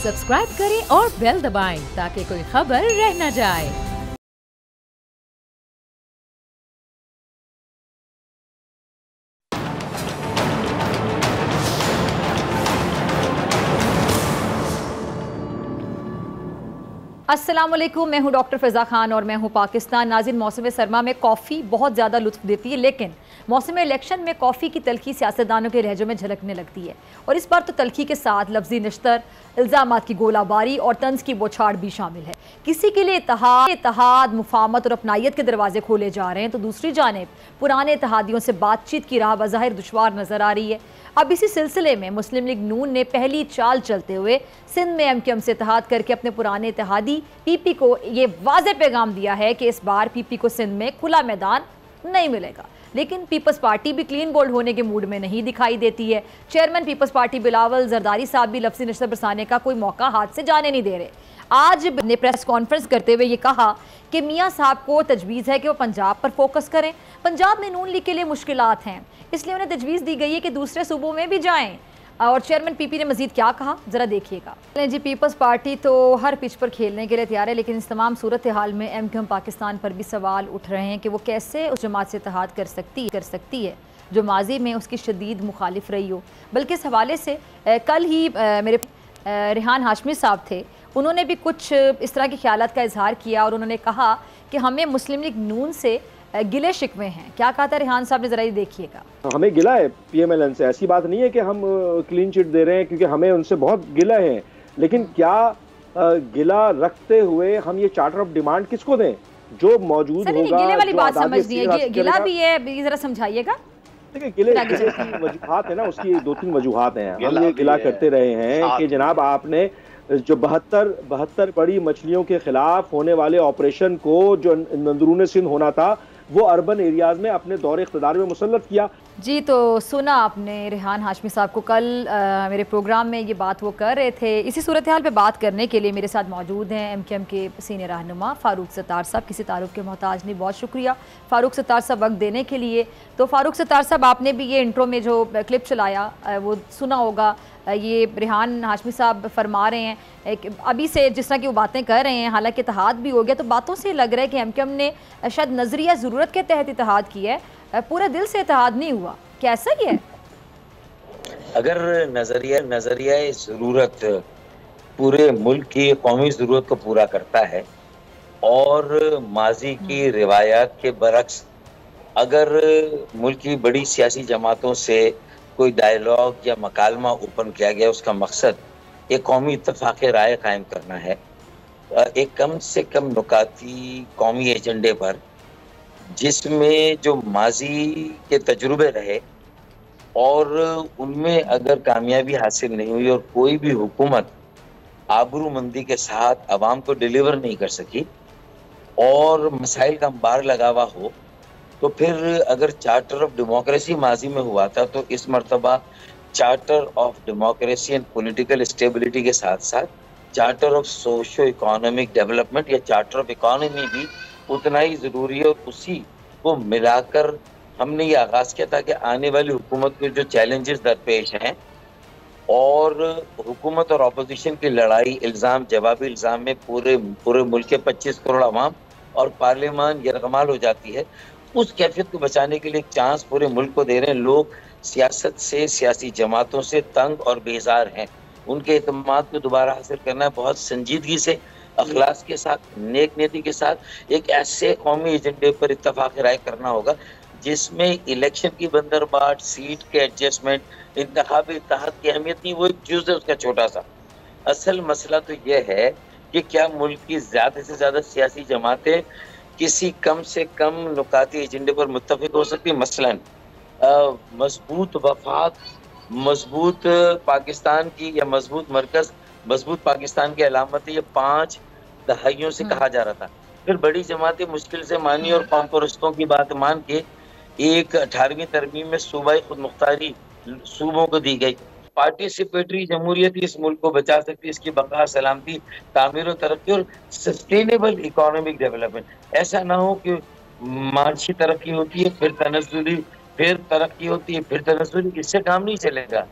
Subscribe करें और bell दबाएं ताकि कोई खबर रह न जाए। अस्सलाम वालेकुम, मैं हूं डॉक्टर फ़िज़ा खान और मैं हूं पाकिस्तान। नाज़रीन, मौसम सरमा में कॉफ़ी बहुत ज़्यादा लुत्फ़ देती है, लेकिन मौसम इलेक्शन में कॉफ़ी की तलखी सियासतदानों के लहजों में झलकने लगती है। और इस बार तो तलखी के साथ लफ्ज़ी निश्तर, इल्ज़ामात की गोलाबारी और तंज की बौछार भी शामिल है। किसी के लिए इत्तेहाद, मुफाहमत और अपनाइयत के दरवाजे खोले जा रहे हैं, तो दूसरी जानिब पुराने इत्तेहादियों से बातचीत की राह बज़ाहिर दुश्वार नज़र आ रही है। अब इसी सिलसिले में मुस्लिम लीग नून ने पहली चाल चलते हुए सिंध में एमक्यूएम से इत्तेहाद करके अपने पुराने इत्तेहादी पीपी को ये वाज़ेह पैगाम दिया है कि इस बार पीपी को सिंध में खुला मैदान नहीं मिलेगा। लेकिन पीपल्स पार्टी भी क्लीन बोल्ड होने के मूड में नहीं दिखाई देती है। चेयरमैन पीपल्स पार्टी बिलावल जरदारी साहब भी लफ्ज़ी निश्तर बरसाने का कोई मौका हाथ से जाने नहीं दे रहे। आज ने प्रेस कॉन्फ्रेंस करते हुए ये कहा कि मियाँ साहब को तजवीज़ है कि वो पंजाब पर फोकस करें। पंजाब में नून लीग के लिए मुश्किलात हैं, इसलिए उन्हें तजवीज़ दी गई है कि दूसरे सूबों में भी जाएं। और चेयरमैन पीपी ने मजीद क्या कहा, ज़रा देखिएगा। जी, पीपल्स पार्टी तो हर पिच पर खेलने के लिए तैयार है, लेकिन इस तमाम सूरत हाल में एमक्यूएम पाकिस्तान पर भी सवाल उठ रहे हैं कि वो कैसे उस जमात से इत्तेहाद कर सकती है जो माजी में उसकी शदीद मुखालिफ रही हो। बल्कि इस हवाले से कल ही मेरे रेहान हाशमी साहब थे, उन्होंने भी कुछ इस तरह के ख्यालात का इजहार किया और उन्होंने कहा कि हमें मुस्लिम लीग नून से गिले शिकवे हैं। क्या कहा था रेहान साहब ने, जरा ये देखिएगा। हमें गिला है पीएमएलएन से, ऐसी बात नहीं है कि हम क्लीन चिट दे रहे हैं, क्योंकि हमें उनसे बहुत गिला है। लेकिन क्या गिला रखते हुए हम ये चार्टर ऑफ डिमांड किसको दें जो मौजूद होगा? गिले वाली बात समझनी है, गिला भी है, जरा समझाइएगा। देखिए, गिले की वजूहात है ना, उसकी 2-3 वजूहात हैं। हम ये गिला करते रहे हैं कि जनाब आपने जो 72 बड़ी मछलियों के खिलाफ होने वाले ऑपरेशन को जो अंदरून सिंध होना था वो अर्बन एरियाज में अपने दौरे इख्तिदार में मुसल्लत किया। जी, तो सुना आपने रेहान हाशमी साहब को, कल मेरे प्रोग्राम में ये बात वो कर रहे थे। इसी सूरत हाल पे बात करने के लिए मेरे साथ मौजूद हैं एमक्यूएम के सीनियर रहनुमा फ़ारूक सत्तार साहब। किसी तारुफ के मोहताज नहीं, बहुत शुक्रिया फ़ारूक सत्तार साहब वक्त देने के लिए। तो फ़ारूक सत्तार साहब, आपने भी ये इंट्रो में जो क्लिप चलाया वो सुना होगा। ये रेहान हाशमी साहब फरमा रहे हैं अभी से जिस तरह की वो बातें कर रहे हैं, हालांकि इत्तेहाद भी हो गया, तो बातों से लग रहा है कि एमक्यूएम ने शायद नज़रिया ज़रूरत के तहत इत्तेहाद किया है, पूरे दिल से इत्तेहाद नहीं हुआ। कैसा ही है? अगर नजरिया ज़रूरत पूरे मुल्क की कौमी ज़रूरत को पूरा करता है और माजी की रिवायात के बरक्स अगर मुल्क की बड़ी सियासी जमातों से कोई डायलॉग या मकालमा ओपन किया गया, उसका मकसद एक कौमी इत्तेफाक राय कायम करना है, एक कम से कम नुकाती कौमी एजेंडे पर, जिसमें जो माजी के तजुर्बे रहे और उनमें अगर कामयाबी हासिल नहीं हुई और कोई भी हुकूमत आबरूमंदी के साथ आवाम को डिलीवर नहीं कर सकी और मसाइल का अंबार लगा हुआ हो, तो फिर अगर चार्टर ऑफ डेमोक्रेसी माजी में हुआ था, तो इस मर्तबा charter of democracy and political stability के साथ साथ charter of socio economic development या चार्टर ऑफ इकोनॉमी भी उतना ही ज़रूरी है। और उसी को मिलाकर हमने ये आगाज़ किया था कि आने वाली हुकूमत के जो चैलेंजेस दरपेश हैं और हुकूमत और अपोजिशन की लड़ाई, इल्ज़ाम जवाबी इल्ज़ाम में पूरे मुल्क के 25 करोड़ आवाम और पार्लियामान यरगमाल हो जाती है, उस कैफियत को बचाने के लिए एक चांस पूरे मुल्क को दे रहे हैं। लोग सियासत से, सियासी जमातों से तंग और बेजार हैं। उनके एतमाद को दोबारा हासिल करना है, बहुत संजीदगी से, अखलास के साथ, नेक नीति के साथ एक ऐसे कौमी एजेंडे पर इत्तफाक राय करना होगा जिसमें इलेक्शन की बंदरबाट, सीट के एडजस्टमेंट, इंतखाबी इत्तेहाद की अहमियत नहीं, वो एक जुज़ है उसका छोटा सा। असल मसला तो यह है कि क्या मुल्क की ज़्यादा से ज़्यादा सियासी जमातें किसी कम से कम नुकाती एजेंडे पर मुत्तफिक हो सकती। मसलन मजबूत वफाक, मजबूत पाकिस्तान की या मजबूत मरकज, मजबूत पाकिस्तान की अलामत ये 5 दहाइयों से कहा जा रहा था। फिर बड़ी जमातें मुश्किल से मानी और कॉम्पोरिस्टों की बात मान के एक 18वीं तरमीम में सूबाई खुद मुख्तारी सूबों को दी गई। पार्टिसिपेटरी जमहूरियत इस मुल्क को बचा सकती है, इसकी बका, सलामती, तामीर और तरक्की और सस्टेनेबल इकोनॉमिक डेवलपमेंट। ऐसा ना हो कि माशी तरक्की होती है फिर तनज़्ज़ुली, फिर तरक्की होती है फिर तनज़्ज़ुली, इससे काम नहीं चलेगा।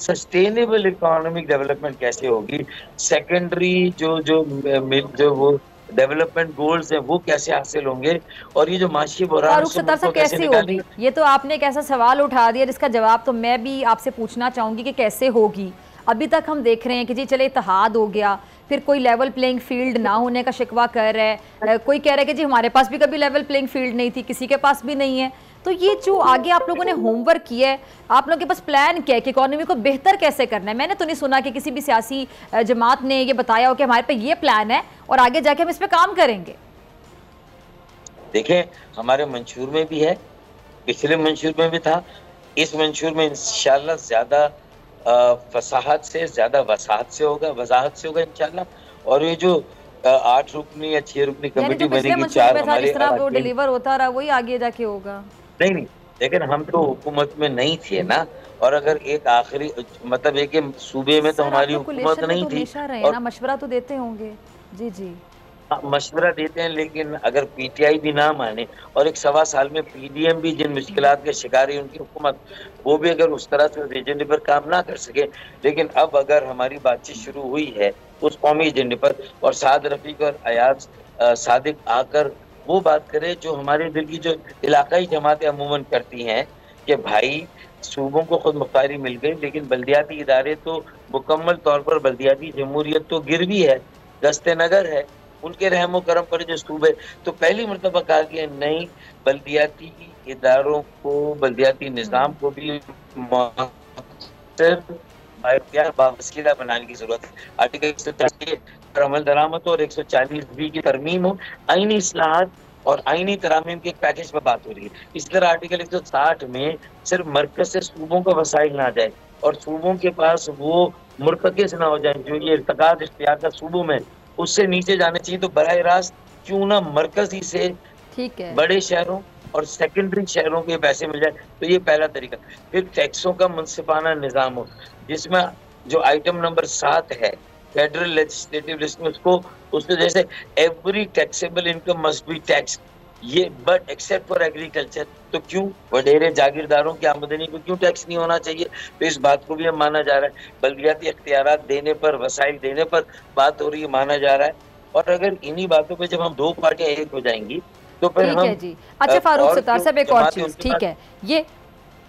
सस्टेनेबल इकोनॉमिक डेवलपमेंट कैसे होगी, सेकेंडरी जो वो डेवलपमेंट गोल्स हैं वो कैसे हासिल होंगे, और ये जो माशी बुरान फारूक सत्तार साहब कैसे होगी? ये तो आपने एक ऐसा सवाल उठा दिया जिसका जवाब तो मैं भी आपसे पूछना चाहूंगी कि कैसे होगी। अभी तक हम देख रहे हैं कि जी चले इत्तेहाद हो गया, फिर कोई लेवल प्लेइंग फील्ड ना होने का शिकवा कर रहा है, कोई कह रहा है कि जी हमारे पास भी कभी लेवल प्लेइंग फील्ड नहीं थी, किसी के पास भी नहीं है। तो ये जो आगे आप लोगों ने होमवर्क किया है, आप लोगों के पास प्लान क्या है कि इकोनॉमी को बेहतर कैसे करना है? मैंने तो नहीं सुना कि किसी भी सियासी जमात ने ये बताया हो कि हमारे पे ये प्लान है और आगे जाके हम इस पे काम करेंगे। देखें, हमारे मंशूर में भी है, पिछले मंशूर में भी था, इस मंशूर में इंशाल्लाह ज्यादा फसाहत से, ज्यादा वसाहत से होगा इंशाल्लाह। और ये जो 8 रुकनी या 6 रुकनी कमेटी बनेगी, 4 हमारे जिस तरह वो डिलीवर होता रहा वही आगे जाके होगा। नहीं, लेकिन हम तो हुकूमत में नहीं थे ना, और अगर एक आखिरी मतलब एक सूबे में तो हमारी हुकूमत नहीं थी, और मशवरा तो देते होंगे। जी जी मशवरा देते हैं, लेकिन अगर पीटीआई भी ना माने और एक 1.25 साल में पीडीएम भी जिन मुश्किलात के शिकार है उनकी हुकूमत, वो भी अगर उस तरह से एजेंडे पर काम ना कर सके, लेकिन अब अगर हमारी बातचीत शुरू हुई है उस कौमी एजेंडे पर, और साद रफीक और अयाज सादिक आकर वो बात करे जो हमारे दिल की, जो इलाकाई जमातें अमूमन करती हैं कि भाई सूबों को खुद मुख्तारी मिल गई, लेकिन बल्दियाती इदारे तो मुकम्मल तौर पर, बल्दियाती जमहूरियत तो गिर भी है, दस्ते नगर है, उनके रहमो करम पर जो सूबे, तो पहली मरतबा कहा गया नहीं, बल्दियाती इदारों को, बल्दियाती निज़ाम को भी बावसीला बनाने की जरूरत है। आर्टिकल 140 पर अमल दरामद और 140B की तरमीम हो, आईनी इस्लाहात और आईनी तरामीम के एक पैकेज पर बात हो रही है। इस तरह आर्टिकल 160 में सिर्फ मरकज से सूबों का वसाइल ना जाए और सूबों के पास वो मुर्तकिज़ ना हो जाए जो ये इर्तिकाद इख्तियार का सूबों में, उससे नीचे जाने चाहिए। तो बराह रास्त क्यों ना मरकजी से ठीक है बड़े शहरों और सेकेंडरी शहरों के पैसे मिल जाए, तो ये पहला तरीका। फिर टैक्सों का मुनसिफाना निज़ाम हो, जिसमें जो आइटम नंबर 7 है फेडरल लेजिस्लेटिव लिस्ट में, उसको जैसे every taxable income must be tax, ये बट एक्सेप्ट फॉर एग्रीकल्चर, तो क्यों वडेरे जागीरदारों की आमदनी को क्यों टैक्स नहीं होना चाहिए? तो इस बात को भी हम माना जा रहा है। बल्दियाती इख्तियारात देने पर, वसाइल देने पर बात हो रही है, माना जा रहा है। और अगर इन्हीं बातों पे जब हम दो पार्टियां एक हो जाएंगी तो फिर हम, है जी। अच्छा फारूक सत्तार साहब, एक और चीज, ठीक है, ये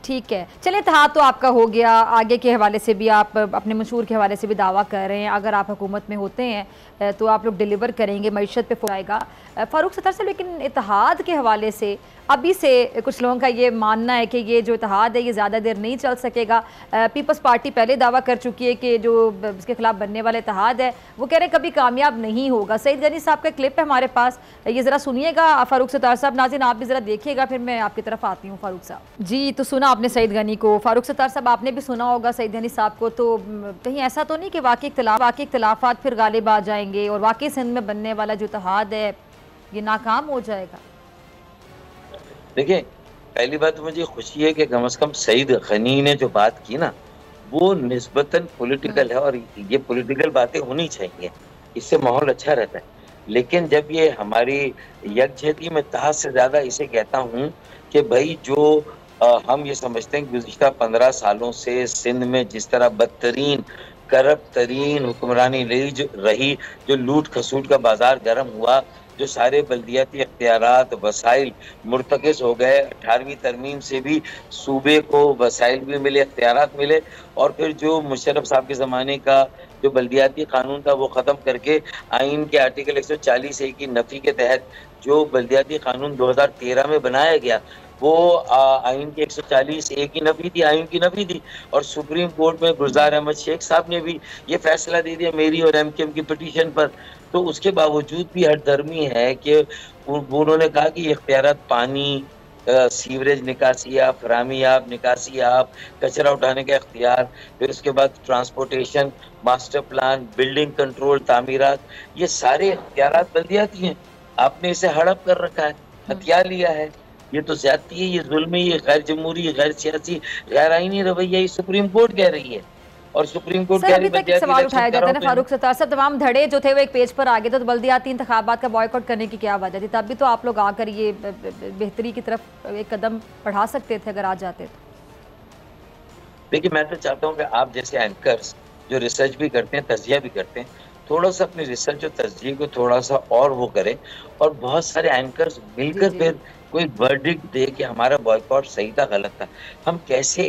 ठीक है, चलिए इत्तेहाद तो आपका हो गया, आगे के हवाले से भी आप अपने मंशूर के हवाले से भी दावा कर रहे हैं, अगर आप हुकूमत में होते हैं तो आप लोग डिलीवर करेंगे, मईशत पे आएगा। फारूक सत्तार साहब, लेकिन इत्तेहाद के हवाले से अभी से कुछ लोगों का ये मानना है कि ये जो इत्तेहाद है ये ज़्यादा देर नहीं चल सकेगा। पीपल्स पार्टी पहले दावा कर चुकी है कि जो इसके खिलाफ बनने वाला इत्तेहाद है वो कह रहे हैं कभी कामयाब नहीं होगा। सईद गनी साहब का क्लिप है हमारे पास, ये ज़रा सुनिएगा फारूक सत्तार साहब, नाज़रीन आप भी ज़रा देखिएगा, फिर मैं आपकी तरफ आती हूँ। फारूक साहब जी, तो सुना आपने सईद गनी को, फारूक सत्तार साहब आपने भी सुना होगा सईद गनी साहब को, तो कहीं ऐसा तो नहीं कि वाकई इख्तिलाफात फिर गालिब आ जाएंगे और वाकई सिंध में बनने वाला जो इत्तेहाद है ये नाकाम हो जाएगा? देखिए, पहली बात तो मुझे खुशी है कि कम से कम सईद गनी ने जो बात की ना वो निस्बतन पॉलिटिकल है, और ये पॉलिटिकल बातें होनी चाहिए, इससे माहौल अच्छा रहता है। लेकिन जब ये हमारी यकजहती में तहत से ज़्यादा इसे कहता हूँ कि भाई जो हम ये समझते हैं गुज़िश्ता 15 सालों से सिंध में जिस तरह बदतरीन करप्ट तरीन हुक्मरानी रही, जो लूट खसूट का बाजार गर्म हुआ, जो सारे बल्दियाती इख्तियारात वसाइल मुर्तकिज हो गए, 18वीं तरमीम से भी सूबे को वसाइल भी मिले, इख्तियारात मिले, और फिर जो मुशर्रफ साहब के ज़माने का जो बल्दियाती कानून था वो ख़त्म करके आइन के आर्टिकल 140A की नफ़ी के तहत जो बल्दियाती कानून 2013 में बनाया गया वो आइन के 140A की नफ़ी थी, आइन की नफ़ी थी। और सुप्रीम कोर्ट में गुलजार अहमद शेख साहब ने भी ये फैसला दे दिया मेरी और MKM की पिटीशन पर। तो उसके बावजूद भी हर धर्मी है कि उन्होंने कहा कि इख्तियारात पानी, सीवरेज निकासी आप, फरामी आप, निकासी आप, कचरा उठाने का इख्तियार, फिर उसके बाद transportation, master plan, building control, तामीरात, ये सारे इख्तियारात बल्दियाती हैं। आपने इसे हड़प कर रखा है, हथिया लिया है। ये तो ज्यादती है, ये जुल्म है, ये गैर जमहूरी, गैर सियासी, गैर आईनी रवैया ये सुप्रीम कोर्ट कह रही है। और सुप्रीम कोर्ट अभी तक एक सवाल उठाया जाता है ना फारूक सत्तार साहब, तमाम धड़े जो थे वो एक पेज पर आ गए थे, तो बल्दियाती इंतखाबात का बॉयकॉट करने की क्या वजह थी? तब भी तो आप लोग आकर ये बेहतरी की तरफ एक कदम बढ़ा सकते थे अगर आ जाते तो। देखिए मैं तो चाहता हूँ कि आप जैसे एंकर्स जो रिसर्च भी करते हैं, तज्जिया भी करते हैं, थोड़ा सा अपनी रिसर्च और तज्जिए को थोड़ा सा और वो करें, और बहुत सारे एंकर्स जी मिलकर जी फिर कोई वर्डिक्ट दे कि हमारा बॉयकॉट सही था गलत था। हम कैसे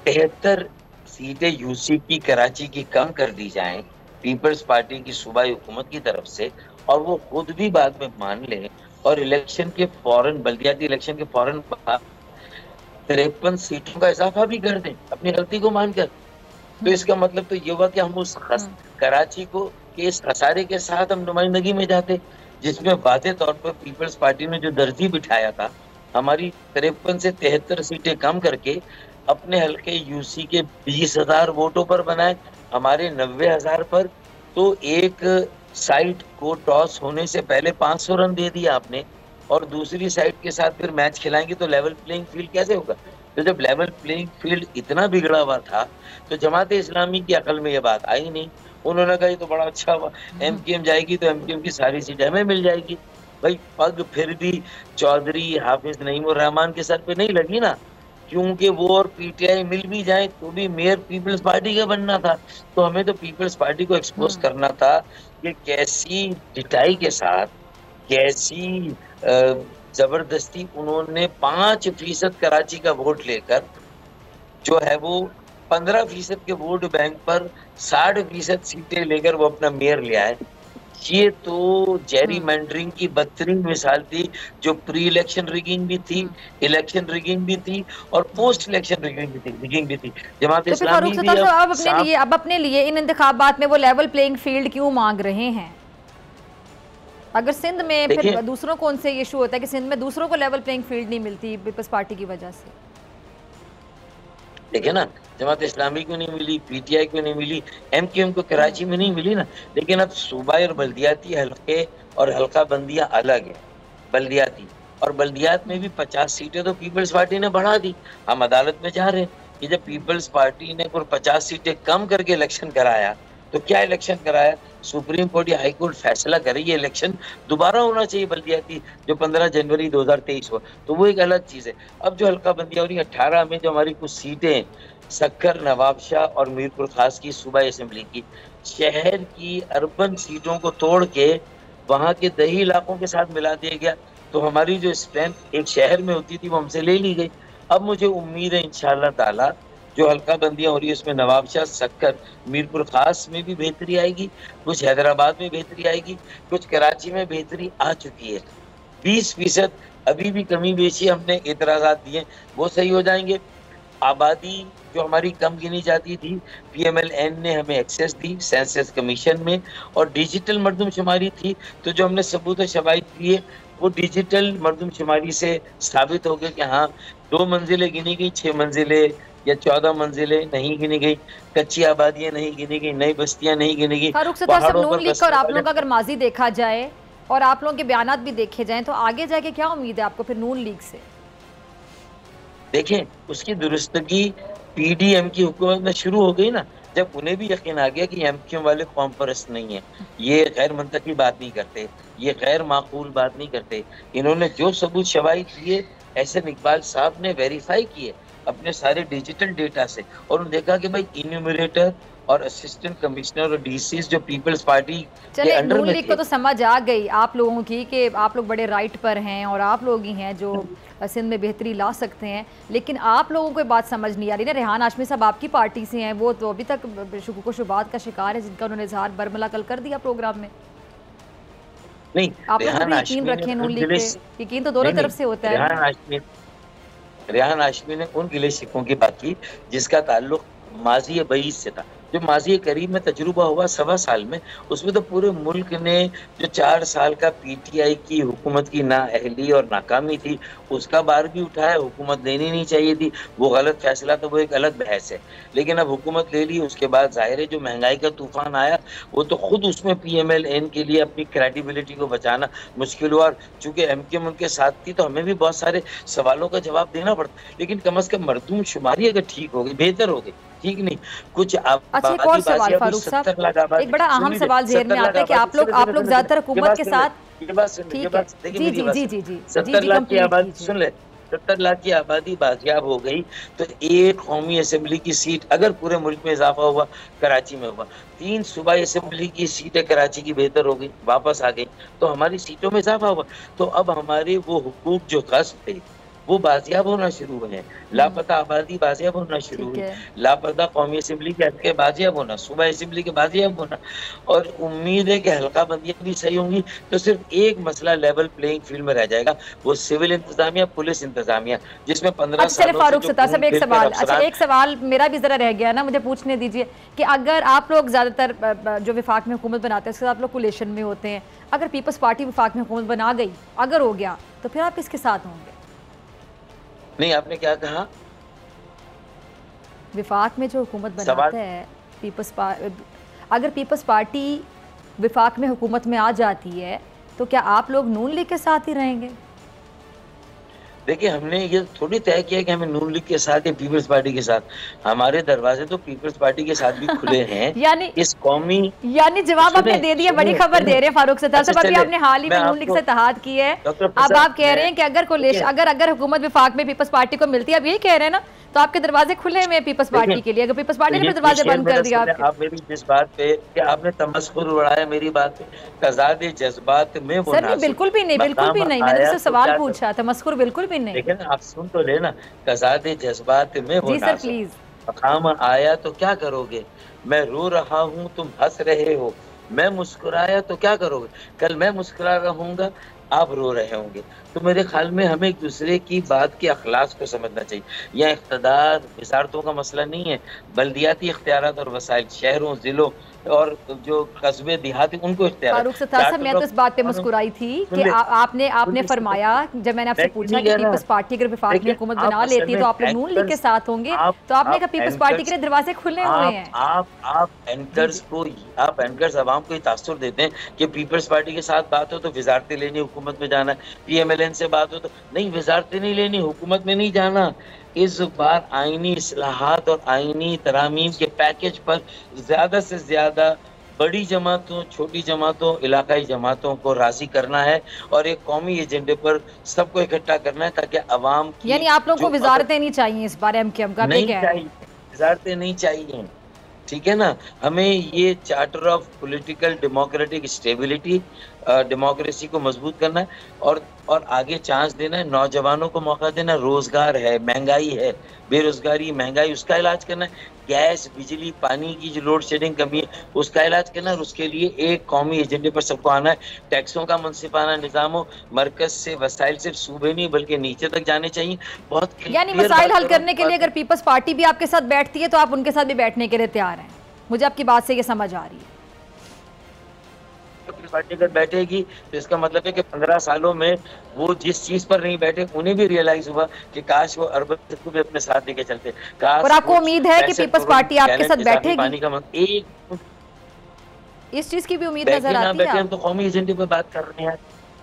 73 सीटें यूसी की कराची की कम कर दी जाएं पीपल्स पार्टी की सूबाई हुकूमत की तरफ से, और वो खुद भी बाद में मान लें, और इलेक्शन के फौरन, बल्दियाती इलेक्शन के फौरन बाद 53 सीटों का इजाफा भी कर दें अपनी गलती को मानकर। तो इसका मतलब तो ये हुआ कि हम उस कराची को के इस खसारे के साथ हम नुमाइंदगी में जाते, जिसमें वादे तौर पर पीपल्स पार्टी ने जो दर्जी बिठाया था हमारी 53 से 73 सीटें कम करके अपने हल्के यूसी के 20,000 वोटों पर बनाए, हमारे 90,000 पर। तो एक साइड को टॉस होने से पहले 500 रन दे दिया आपने, और दूसरी साइड के साथ फिर मैच खिलाएंगे तो लेवल प्लेइंग फील्ड कैसे होगा? तो जब लेवल प्लेइंग फील्ड इतना बिगड़ा हुआ था तो जमात इस्लामी की अकल में ये बात आई नहीं। उन्होंने कहा ये तो बड़ा अच्छा हुआ, एमकेएम जाएगी तो एमकेएम की सारी सीटें हमें मिल जाएगी। भाई पग फिर भी चौधरी हाफिज नईम उर रहमान के सर पे नहीं लगी ना, क्योंकि वो और पीटीआई मिल भी जाए तो भी मेयर पीपल्स पार्टी का बनना था। तो हमें तो पीपल्स पार्टी को एक्सपोज करना था कि कैसी डिटाई के साथ, कैसी जबरदस्ती उन्होंने 5% कराची का वोट लेकर जो है वो 15% के वोट बैंक पर 60% सीटें लेकर वो अपना मेयर ले आए। ये तो जेरी मैंडरिंग की बदतरीन मिसाल थी, जो प्री इलेक्शन रिगिंग भी थी, इलेक्शन रिगिंग भी थी, और पोस्ट इलेक्शन रिगिंग भी थी। जमात इस्लामी भी अब अपने लिए इन इंतखाबात में वो लेवल प्लेइंग फील्ड क्यों मांग रहे हैं? अगर सिंध में फिर दूसरों को उनसे ये इशू होता है कि सिंध में दूसरों को लेवल प्लेइंग फील्ड नहीं मिलती पीपल्स पार्टी की वजह से। देखिए ना, जमात इस्लामी को नहीं मिली, पीटीआई को नहीं मिली, एमकेएम को कराची में नहीं मिली ना, लेकिन अब सूबाई और बल्दियाती हल्के और हल्का बंदियां अलग है। बल्दियाती और बल्दियात में भी 50 सीटें तो पीपल्स पार्टी ने बढ़ा दी। हम अदालत में जा रहे हैं कि जब पीपल्स पार्टी ने 50 सीटें कम करके इलेक्शन कराया तो क्या इलेक्शन कराया? सुप्रीम कोर्ट या हाई कोर्ट फैसला करे ये इलेक्शन दोबारा होना चाहिए बल्दियाती, जो 15 जनवरी 2023 हुआ, तो वो एक अलग चीज है। अब जो हल्का बंदियां हो रही 18 में जो हमारी कुछ सीटें सक्कर, नवाबशाह और मीरपुर खास की सूबाई असेंबली की, शहर की अर्बन सीटों को तोड़ के वहां के दही इलाकों के साथ मिला दिया गया, तो हमारी जो स्ट्रेंथ एक शहर में होती थी वो हमसे ले ली गई। अब मुझे उम्मीद है इंशाअल्लाह ताला जो हल्का बंदियां हो रही है उसमें नवाबशाह, सक्कर, मीरपुर खास में भी बेहतरी आएगी, कुछ हैदराबाद में बेहतरी आएगी, कुछ कराची में बेहतरी आ चुकी है। 20% अभी भी कमी बेशी हमने एतराज़ात दिए, वो सही हो जाएंगे। आबादी जो हमारी कम गिनी जाती थी, पीएमएलएन ने हमें एक्सेस दी सेंसस कमीशन में, और डिजिटल मरदमशुमारी थी, तो जो हमने सबूत शवाहिद दिए वो डिजिटल मरदमशुमारी से साबित हो गया कि हाँ 2 मंजिलें गिनी गई, 6 मंजिलें या 14 मंजिलें नहीं गिनी गई, कच्ची आबादियां नहीं गिनी गई, नई बस्तियां नहीं गिनी गई। फारूक साहब, नून लीग और आप लोगों का अगर माजी देखा जाए और आप लोगों के बयानात भी देखे जाएं तो आगे जाके क्या उम्मीद है आपको फिर नून लीग से? देखें, उसकी दुरुस्तगी पीडीएम की हुकूमत में शुरू हो गई ना, जब उन्हें भी यकीन आ गया कि एमक्यूएम वाले कौम परस्त नहीं है, ये गैर मंतकी बात नहीं करते, ये गैर माकूल बात नहीं करते। इन्होंने जो सबूत शवाहिद दिए एहसन इकबाल साहब ने वेरीफाई किए अपने सारे डिजिटल डेटा से, और उन्होंने देखा कि भाई इन्यूमरेटर और असिस्टेंट कमिश्नर और डीसीज जो पीपल्स पार्टी के अंडर में थे। नून लीग को तो समझ आ गई आप लोगों की कि आप लोग बड़े राइट पर हैं और आप लोग ही हैं जो सिंध में बेहतरी ला सकते हैं, लेकिन आप लोगों को बात समझ नहीं आ रही ना। रेहान हाशमी साहब आपकी पार्टी से हैं, वो तो अभी तक शुकुक शुबात का शिकार है, जिनका उन्होंने इजहार बरमला कल कर दिया प्रोग्राम में। नहीं, आप लोग भी यकीन रखें नून लीग पे, यकीन तो दोनों तरफ से होता है। रेहान हाशमी ने उन गिले शिकवों की बात की जिसका ताल्लुक माजी बईस से था। जो माजी करीब में तजुर्बा हुआ 1.25 साल में, उसमें तो पूरे मुल्क ने जो 4 साल का पीटीआई की हुकूमत की नाअहली और नाकामी थी उसका बार भी उठाया। हुकूमत लेनी नहीं चाहिए थी, वो गलत फैसला, तो वो एक अलग बहस है, लेकिन अब हुकूमत ले ली। उसके बाद जाहिर है जो महंगाई का तूफान आया वो तो खुद उसमें पीएमएलएन के लिए अपनी क्रेडिबिलिटी को बचाना मुश्किल हुआ। चूंकि एमकेएम उनके साथ थी तो हमें भी बहुत सारे सवालों का जवाब देना पड़ता, लेकिन कम अज कम मरदूमशुमारी अगर ठीक हो गई, बेहतर हो गई, ठीक नहीं कुछ। अच्छा, एक और सवाल फारूक साहब, एक बड़ा अहम सवाल ज़हन में आता है कि आप लोग ज्यादातर हुकूमत के साथ, ये बात सुन ले, जी 70 लाख की आबादी सुन ले, 70 लाख की आबादी बाजियाब हो गई तो एक कौमी असेंबली की सीट अगर पूरे मुल्क में इजाफा हुआ, कराची में हुआ, 3 सूबाई असेंबली की सीटें कराची की बेहतर हो गई, वापस आ गई, तो हमारी सीटों में इजाफा हुआ। तो अब हमारे वो हुकूक जो गस्ब थे वो बाजियाब होना शुरू हुए, लापता आबादी बाजियाब होना शुरू हुई, लापता कौमी असेंबली के हल्के बाजियाब होना, सूबाई असेंबली के बाजियाब होना, और उम्मीद है कि हल्का बंदियां भी सही होंगी तो सिर्फ एक मसला लेवल प्लेइंग फील्ड में रह जाएगा, वो सिविल इंतजामिया, पुलिस इंतजामिया, जिसमें 15 सालों फारूक सत्तार साहब एक सवाल, अच्छा एक सवाल मेरा भी जरा रह गया ना, मुझे पूछने दीजिए कि अगर आप लोग ज्यादातर जो विफाक में हुकूमत बनाते हैं उसके साथ आप लोग कोलिशन में होते हैं, अगर पीपल्स पार्टी विफाक में हुकूमत बना गई, अगर हो गया तो फिर आप किसके साथ होंगे? नहीं, आपने क्या कहा? विफाक में जो हुकूमत बनाता है अगर पीपल्स पार्टी विफाक में हुकूमत में आ जाती है तो क्या आप लोग नून लीग के साथ ही रहेंगे? देखिए, हमने ये थोड़ी तय किया कि हमें नून लीग के साथ या पीपल्स पार्टी के साथ, हमारे दरवाजे तो पीपल्स पार्टी के साथ भी खुले हैं। यानी इस कौमी, यानी जवाब आपने दे दिया, बड़ी खबर दे रहे हैं फारूक सत्तार साहब। अभी आपने हाल ही में नून लीग से इत्तेहाद की है, अब आप कह रहे हैं कि अगर हुकूमत विफाक में पीपल्स पार्टी को मिलती है, अब यही कह रहे हैं ना, तो आपके दरवाजे खुले हुए पीपल्स पार्टी के लिए, अगर पीपल्स पार्टी ने दरवाजे बंद कर दिया आप मेरी जिस बात पे कि आपने तमस्कुर उड़ाया मेरी बात पे, तज़ादे जज्बात में वो सर बिल्कुल भी नहीं, बिल्कुल भी नहीं, मैंने तो सवाल पूछा, तमस्कुर बिल्कुल भी नहीं। लेकिन आप सुन तो लेना, तज़ादे जज्बात में वो मकाम आया तो क्या करोगे, मैं रो रहा हूँ तुम हंस रहे हो, मैं मुस्कुराया तो क्या करोगे, कल मैं मुस्कुरा रहूंगा आप रो रहे होंगे। तो मेरे ख्याल में हमें एक दूसरे की बात के अखलाक को समझना चाहिए। यह इख्तियार वजारतों का मसला नहीं है, बल्दियाती इख्तियारात और वसाइल, शहरों, जिलों और जो कस्बे देहात उनको इख्तियार। फारूक सत्तार साहब, मैं तो इस बात पे मुस्कुराई थी कि आपने फरमाया, जब मैंने आपसे पूछा कि पीपल्स पार्टी अगर विफाक में हुकूमत बना लेती है तो आप लोग नून लीग के साथ होंगे, तो आपने कहा पीपल्स पार्टी के लिए दरवाजे खुले हुए हैं। आप एंकर्स अवाम को तासुर देते हैं कि पीपल्स पार्टी के साथ बात हो तो वजारतें लेनी, हुकूमत में जाना, PMLN से बात हो तो नहीं, वजारतें नहीं लेनी, हुकूमत में नहीं जाना। इस बार आईनी इस्लाहात और आईनी तरामीम के पैकेज पर ज्यादा से ज्यादा बड़ी जमातों, छोटी जमातों, इलाकाई जमातों को राजी करना है और एक कौमी एजेंडे पर सबको इकट्ठा करना है ताकि अवाम की, यानी आप लोगों को वजारतें नहीं चाहिए इस बार MKM का? नहीं चाहिए, वजारतें नहीं चाहिए, ठीक है ना। हमें ये charter of political democratic stability, democracy को मजबूत करना है और आगे चांस देना है, नौजवानों को मौका देना, रोजगार है, महंगाई है, बेरोजगारी, महंगाई, उसका इलाज करना है, गैस, बिजली, पानी की जो लोड शेडिंग कमी है उसका इलाज करना है, और उसके लिए एक कौमी एजेंडे पर सबको आना है। टैक्सों का मुनसिफाना निज़ाम हो, मरकज से वसाइल सिर्फ सूबे नहीं बल्कि नीचे तक जाने चाहिए। बहुत यानी मसाइल हल करने के लिए अगर पीपल्स पार्टी भी आपके साथ बैठती है तो आप उनके साथ भी बैठने के लिए तैयार हैं? मुझे आपकी बात से ये समझ आ रही है। पार्टी अगर बैठेगी तो इसका मतलब है कि 15 सालों में वो जिस चीज पर नहीं बैठे उन्हें भी रियलाइज हुआ कि काश वो अर्बन को भी अपने साथ लेके चलते। और आपको उम्मीद है कि पीपल्स पार्टी आपके साथ बैठेगी? पानी का एक इस चीज की भी उम्मीद नजर आती है। हम तो कौमी एजेंडे पर बात कर रहे हैं,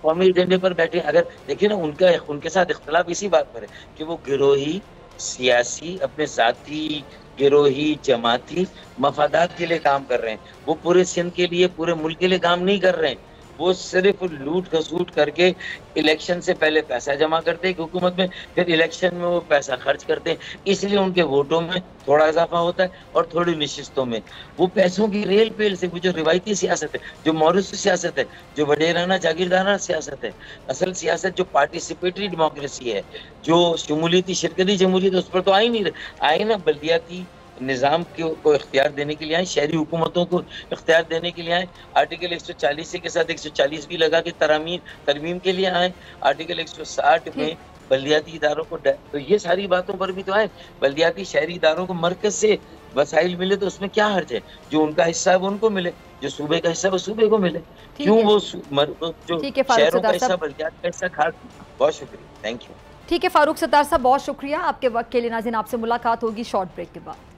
कौमी एजेंडे पर बैठे। अगर देखिए ना, उनके साथ इख्तलाफ इसी बात पर है कि वो गिरोही, सियासी, अपने साथी गिरोही, जमाती मफादात के लिए काम कर रहे हैं। वो पूरे सिंध के लिए, पूरे मुल्क के लिए काम नहीं कर रहे हैं। वो सिर्फ लूट खसूट करके इलेक्शन से पहले पैसा जमा करते हैं हुकूमत में, फिर इलेक्शन में वो पैसा खर्च करते हैं, इसलिए उनके वोटों में थोड़ा इजाफा होता है और थोड़ी नशिस्तों में। वो पैसों की रेल पेल से, वो जो रिवायती सियासत है, जो मॉरिस सियासत है, जो वडेराना जागीरदाना सियासत है, असल सियासत जो पार्टिसिपेटरी डेमोक्रेसी है, जो शमूलियती शिरकती जमहूरियत, उस पर तो आ ही नहीं रहे। आए ना बल्दियाती निज़ाम को इख्तियार देने के लिए आए, शहरी हुकूमतों को इख्तियार देने के लिए आए, आर्टिकल 140 के साथ 140 भी लगा के तरमीम के लिए आए, आर्टिकल 160 में बल्दियाती इदारों को, तो ये सारी बातों पर भी तो आए। बल्दियाती शहरी इदारों को मरकज से वसाइल मिले तो उसमें क्या हर्ज है? जो उनका हिस्सा है वो उनको मिले, जो सूबे का हिस्सा है वो सूबे को मिले। क्यों वो जो शहरों का हिस्सा, बल्दियात का हिस्सा खास। बहुत शुक्रिया, थैंक यू। ठीक है फारूक सत्तार साहब, बहुत शुक्रिया आपके वक्त के लिए। नाज़रीन, आपसे मुलाकात होगी शॉर्ट ब्रेक के बाद।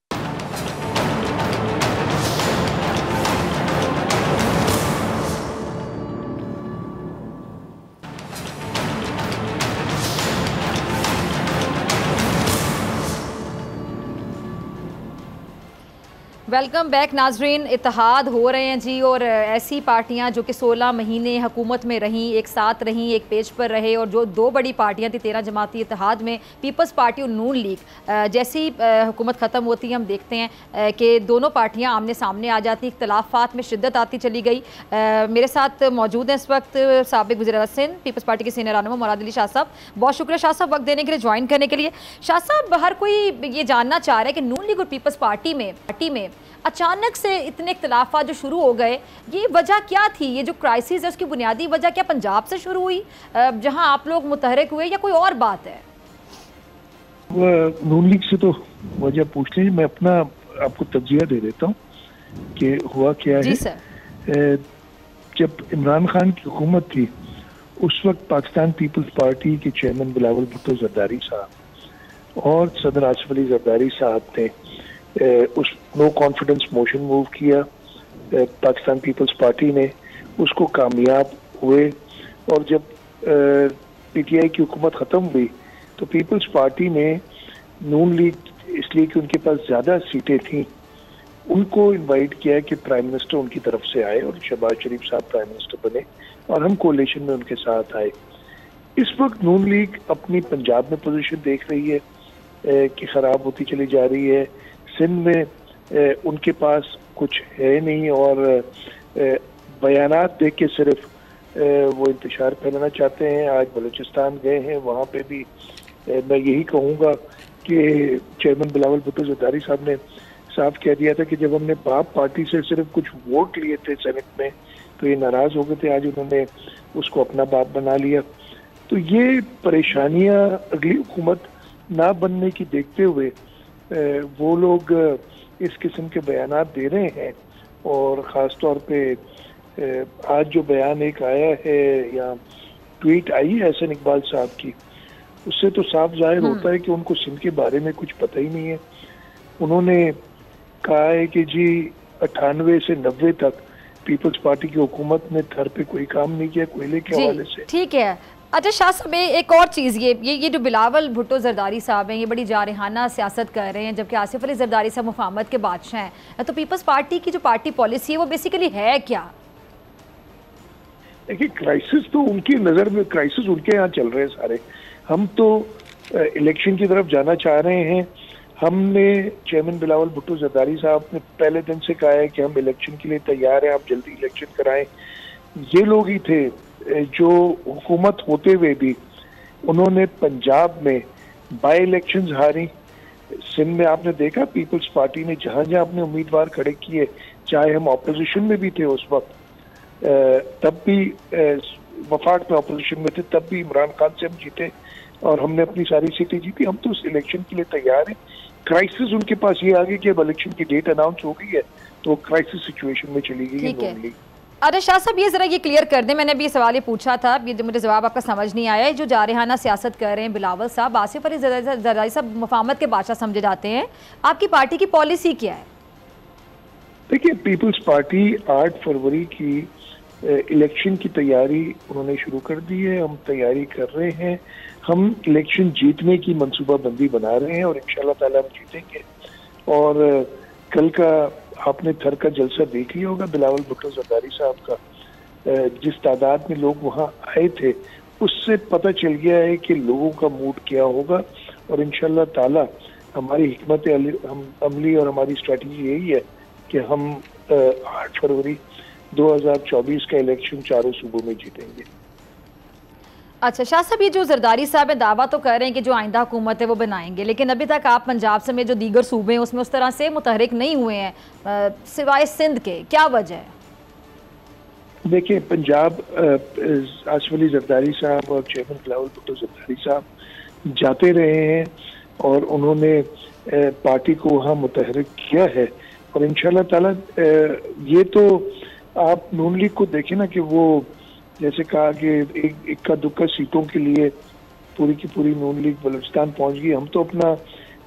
वेलकम बैक नाजरीन। इत्तेहाद हो रहे हैं जी, और ऐसी पार्टियां जो कि 16 महीने हुकूमत में रहीं, एक साथ रहीं, एक पेज पर रहे, और जो दो बड़ी पार्टियां थी 13 जमाती इत्तेहाद में, पीपल्स पार्टी और नून लीग, जैसी हुकूमत ख़त्म होती है हम देखते हैं कि दोनों पार्टियां आमने सामने आ जाती, इख्तलाफात में शिद्दत आती चली गई। मेरे साथ मौजूद हैं इस वक्त साबिक वज़ीर सिंध पीपल्स पार्टी के सीनियर रहनुमा मुराद अली शाह साहब। बहुत शुक्रिया शाह साहब वक्त देने के लिए, ज्वाइन करने के लिए। शाह साहब, हर कोई ये जानना चाह रहा है कि नून लीग और पीपल्स पार्टी में अचानक से इतने इख्तलाफात जो शुरू हो गए, ये वजह क्या थी? ये जो क्राइसिस है उसकी बुनियादी वजह क्या पंजाब से शुरू हुई जहां आप लोग मुतहरिक हुए, या कोई और बात है? नून लीग से तो वजह पूछ लीजिए, मैं अपना आपको तज्जिया दे देता हूँ कि हुआ क्या जी है। सर। जब इमरान खान की हुकूमत थी उस वक्त पाकिस्तान पीपल्स पार्टी के चेयरमैन बिलावल भुट्टो जरदारी साहब और सदर आसिफ अली जरदारी साहब ने उस नो कॉन्फिडेंस मोशन मूव किया। पाकिस्तान पीपल्स पार्टी ने उसको कामयाब हुए, और जब पीटीआई की हुकूमत ख़त्म हुई तो पीपल्स पार्टी ने नून लीग, इसलिए कि उनके पास ज़्यादा सीटें थीं, उनको इनवाइट किया कि प्राइम मिनिस्टर उनकी तरफ से आए, और शहबाज शरीफ साहब प्राइम मिनिस्टर बने और हम कोalition में उनके साथ आए। इस वक्त नून लीग अपनी पंजाब में पोजीशन देख रही है कि ख़राब होती चली जा रही है। सिंध में उनके पास कुछ है नहीं, और बयानात देख के सिर्फ वो इंतशार फैलाना चाहते हैं। आज बलूचिस्तान गए हैं, वहाँ पे भी मैं यही कहूँगा कि चेयरमैन बिलावल भुट्टो जरदारी साहब ने साफ कह दिया था कि जब हमने बाप पार्टी से सिर्फ कुछ वोट लिए थे सेनेट में तो ये नाराज हो गए थे, आज उन्होंने उसको अपना बाप बना लिया। तो ये परेशानियां अगली हुकूमत ना बनने की देखते हुए वो लोग इस किस्म के बयानात दे रहे हैं। और ख़ास तौर पे आज जो बयान एक आया है या ट्वीट आई है एहसन इकबाल साहब की, उससे तो साफ जाहिर होता है कि उनको सिंध के बारे में कुछ पता ही नहीं है। उन्होंने कहा है कि जी 98 से 90 तक पीपल्स पार्टी की हुकूमत ने घर पे कोई काम नहीं किया कोयले के हवाले से। ठीक है। अच्छा शाह साहब, एक और चीज़, ये जो बिलावल भुट्टो जरदारी साहब हैं, ये बड़ी जारहाना सियासत कर रहे हैं, जबकि आसिफ अली जरदारी साहब मुफाहमत के बादशाह हैं। तो पीपल्स पार्टी की जो पार्टी पॉलिसी है वो बेसिकली है क्या? देखिए, क्राइसिस तो उनकी नज़र में, क्राइसिस उनके यहाँ चल रहे हैं सारे। हम तो इलेक्शन की तरफ जाना चाह रहे हैं। हमने चेयरमैन बिलावल भुट्टो जरदारी साहब ने पहले दिन से कहा है कि हम इलेक्शन के लिए तैयार हैं, आप जल्दी इलेक्शन कराएं। ये लोग ही थे जो हुकूमत होते हुए भी उन्होंने पंजाब में बाई इलेक्शंस हारी। सिंध में आपने देखा पीपल्स पार्टी ने जहां जहां अपने उम्मीदवार खड़े किए, चाहे हम ऑपोजिशन में भी थे उस वक्त, तब भी वफाक में ऑपोजिशन में थे, तब भी इमरान खान से हम जीते और हमने अपनी सारी सीटें जीती। हम तो उस इलेक्शन के लिए तैयार हैं। क्राइसिस उनके पास ये आ गई कि अब इलेक्शन की डेट अनाउंस हो गई है तो क्राइसिस सिचुएशन में चली गई है। अरे शाह साहब, ये ज़रा ये क्लियर कर दें, मैंने अभी ये सवाल ये पूछा था, ये मुझे जवाब आपका समझ नहीं आया। जो जारहाना सियासत कर रहे हैं बिलावल साहब, आसिफ अली जरदारी साहब मुफाहमत के बादशाह समझे जाते हैं, आपकी पार्टी की पॉलिसी क्या है? देखिए, पीपल्स पार्टी 8 फरवरी की इलेक्शन की तैयारी उन्होंने शुरू कर दी है। हम तैयारी कर रहे हैं, हम इलेक्शन जीतने की मंसूबाबंदी बना रहे हैं और इंशाल्लाह ताला हम जीतेंगे। और कल का आपने थर का जलसा देख लिया होगा बिलावल भुट्टो जरदारी साहब का। जिस तादाद में लोग वहाँ आए थे उससे पता चल गया है कि लोगों का मूड क्या होगा। और इंशाल्लाह ताला हमारी हिकमत अमली और हमारी स्ट्रेटजी यही है कि हम 8 फरवरी 2024 का इलेक्शन चारों सूबों में जीतेंगे। अच्छा शाह साहब, ये जो जरदारी साहब है दावा तो कर रहे हैं कि जो आइंदा हुकूमत है वो बनाएंगे, लेकिन अभी तक आप पंजाब समेत जो दीगर सूबे हैं उसमें उस तरह से मुतहरिक नहीं हुए हैं सिवाय सिंध के, क्या वजह है? देखिए, पंजाब आसिफ अली जरदारी साहब और चेयरमैन बिलावल भुट्टो जरदारी साहब जाते रहे हैं और उन्होंने पार्टी को वहाँ मुतहरिक किया है। और इंशाल्लाह ताला ये तो आप नून लीग को देखें ना कि वो जैसे कहा कि एक इक्का दुक्का सीटों के लिए पूरी की पूरी नून लीग बलूचिस्तान पहुंच गई। हम तो अपना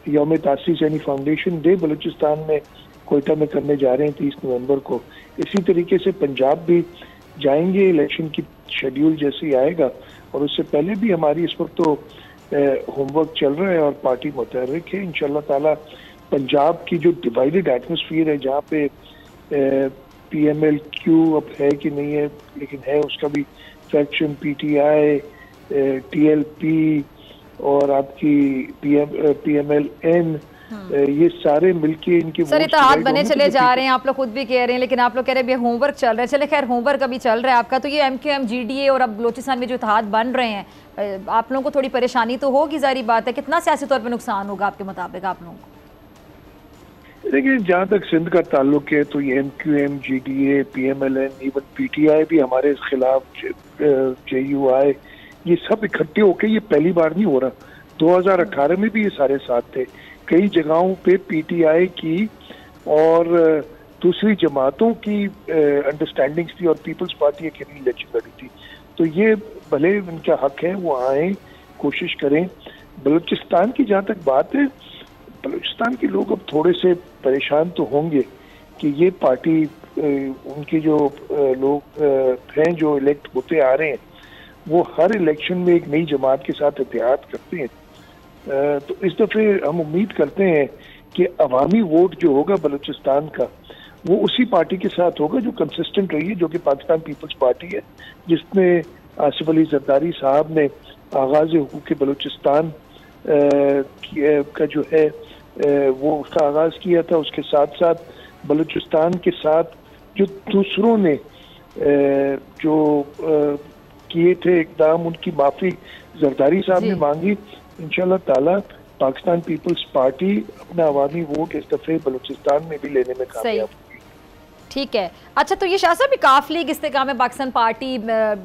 यौम तासीस यानी फाउंडेशन डे बलूचिस्तान में कोयटा में करने जा रहे हैं 30 नवंबर को। इसी तरीके से पंजाब भी जाएंगे, इलेक्शन की शेड्यूल जैसे ही आएगा। और उससे पहले भी हमारी इस वक्त तो होमवर्क चल रहा है और पार्टी मुतहर्रिक है। इंशाल्लाह ताला पंजाब की जो डिवाइडेड एटमोसफियर है, जहाँ पे PMLQ अब है कि नहीं है, लेकिन है उसका भी फैक्शन, PTI, TLP और आपकी PMLN, ये सारे मिलके इनके सर इत्तेहाद बने चले जा रहे हैं, आप लोग खुद भी कह रहे हैं, लेकिन आप लोग कह रहे हैं होमवर्क चल रहा है। चले खैर होमवर्क अभी चल रहा है आपका, तो ये MQM GDA और अब बलोचिस्तान में जो इत्तेहाद बन रहे हैं, आप लोगों को थोड़ी परेशानी तो होगी, जारी बात है। कितना सियासी तौर पर नुकसान होगा आपके मुताबिक आप लोगों को? देखिए, जहाँ तक सिंध का ताल्लुक है तो ये MQM GDA, PMLN, even PTI भी हमारे खिलाफ, JUI, ये सब इकट्ठे होके, ये पहली बार नहीं हो रहा। 2018 में भी ये सारे साथ थे। कई जगहों पे PTI की और दूसरी जमातों की अंडरस्टैंडिंग्स थी और पीपल्स पार्टी अकेली इलेक्शन लड़ी थी। तो ये भले इनका हक है, वो आए, कोशिश करें। बलूचिस्तान की जहाँ तक बात है, बलूचिस्तान के लोग अब थोड़े से परेशान तो होंगे कि ये पार्टी, उनके जो लोग हैं जो इलेक्ट होते आ रहे हैं, वो हर इलेक्शन में एक नई जमात के साथ इत्तेहाद करते हैं। तो इस दफे हम उम्मीद करते हैं कि अवामी वोट जो होगा बलूचिस्तान का, वो उसी पार्टी के साथ होगा जो कंसिस्टेंट रही है, जो कि पाकिस्तान पीपल्स पार्टी है, जिसमें आसिफ अली जरदारी साहब ने आगाज हुकूक बलूचिस्तान का जो है वो उसका आगाज किया था। उसके साथ साथ बलूचिस्तान के साथ जो दूसरों ने जो किए थे इकदाम, उनकी माफी जरदारी साहब ने मांगी। इंशाल्लाह ताला पाकिस्तान पीपल्स पार्टी अपना अवामी वोट इस दफे बलूचिस्तान में भी लेने में कामयाब होगी। ठीक है। अच्छा, तो ये शाह साहब काफ लीग इस्तेकाम में पाकिस्तान पार्टी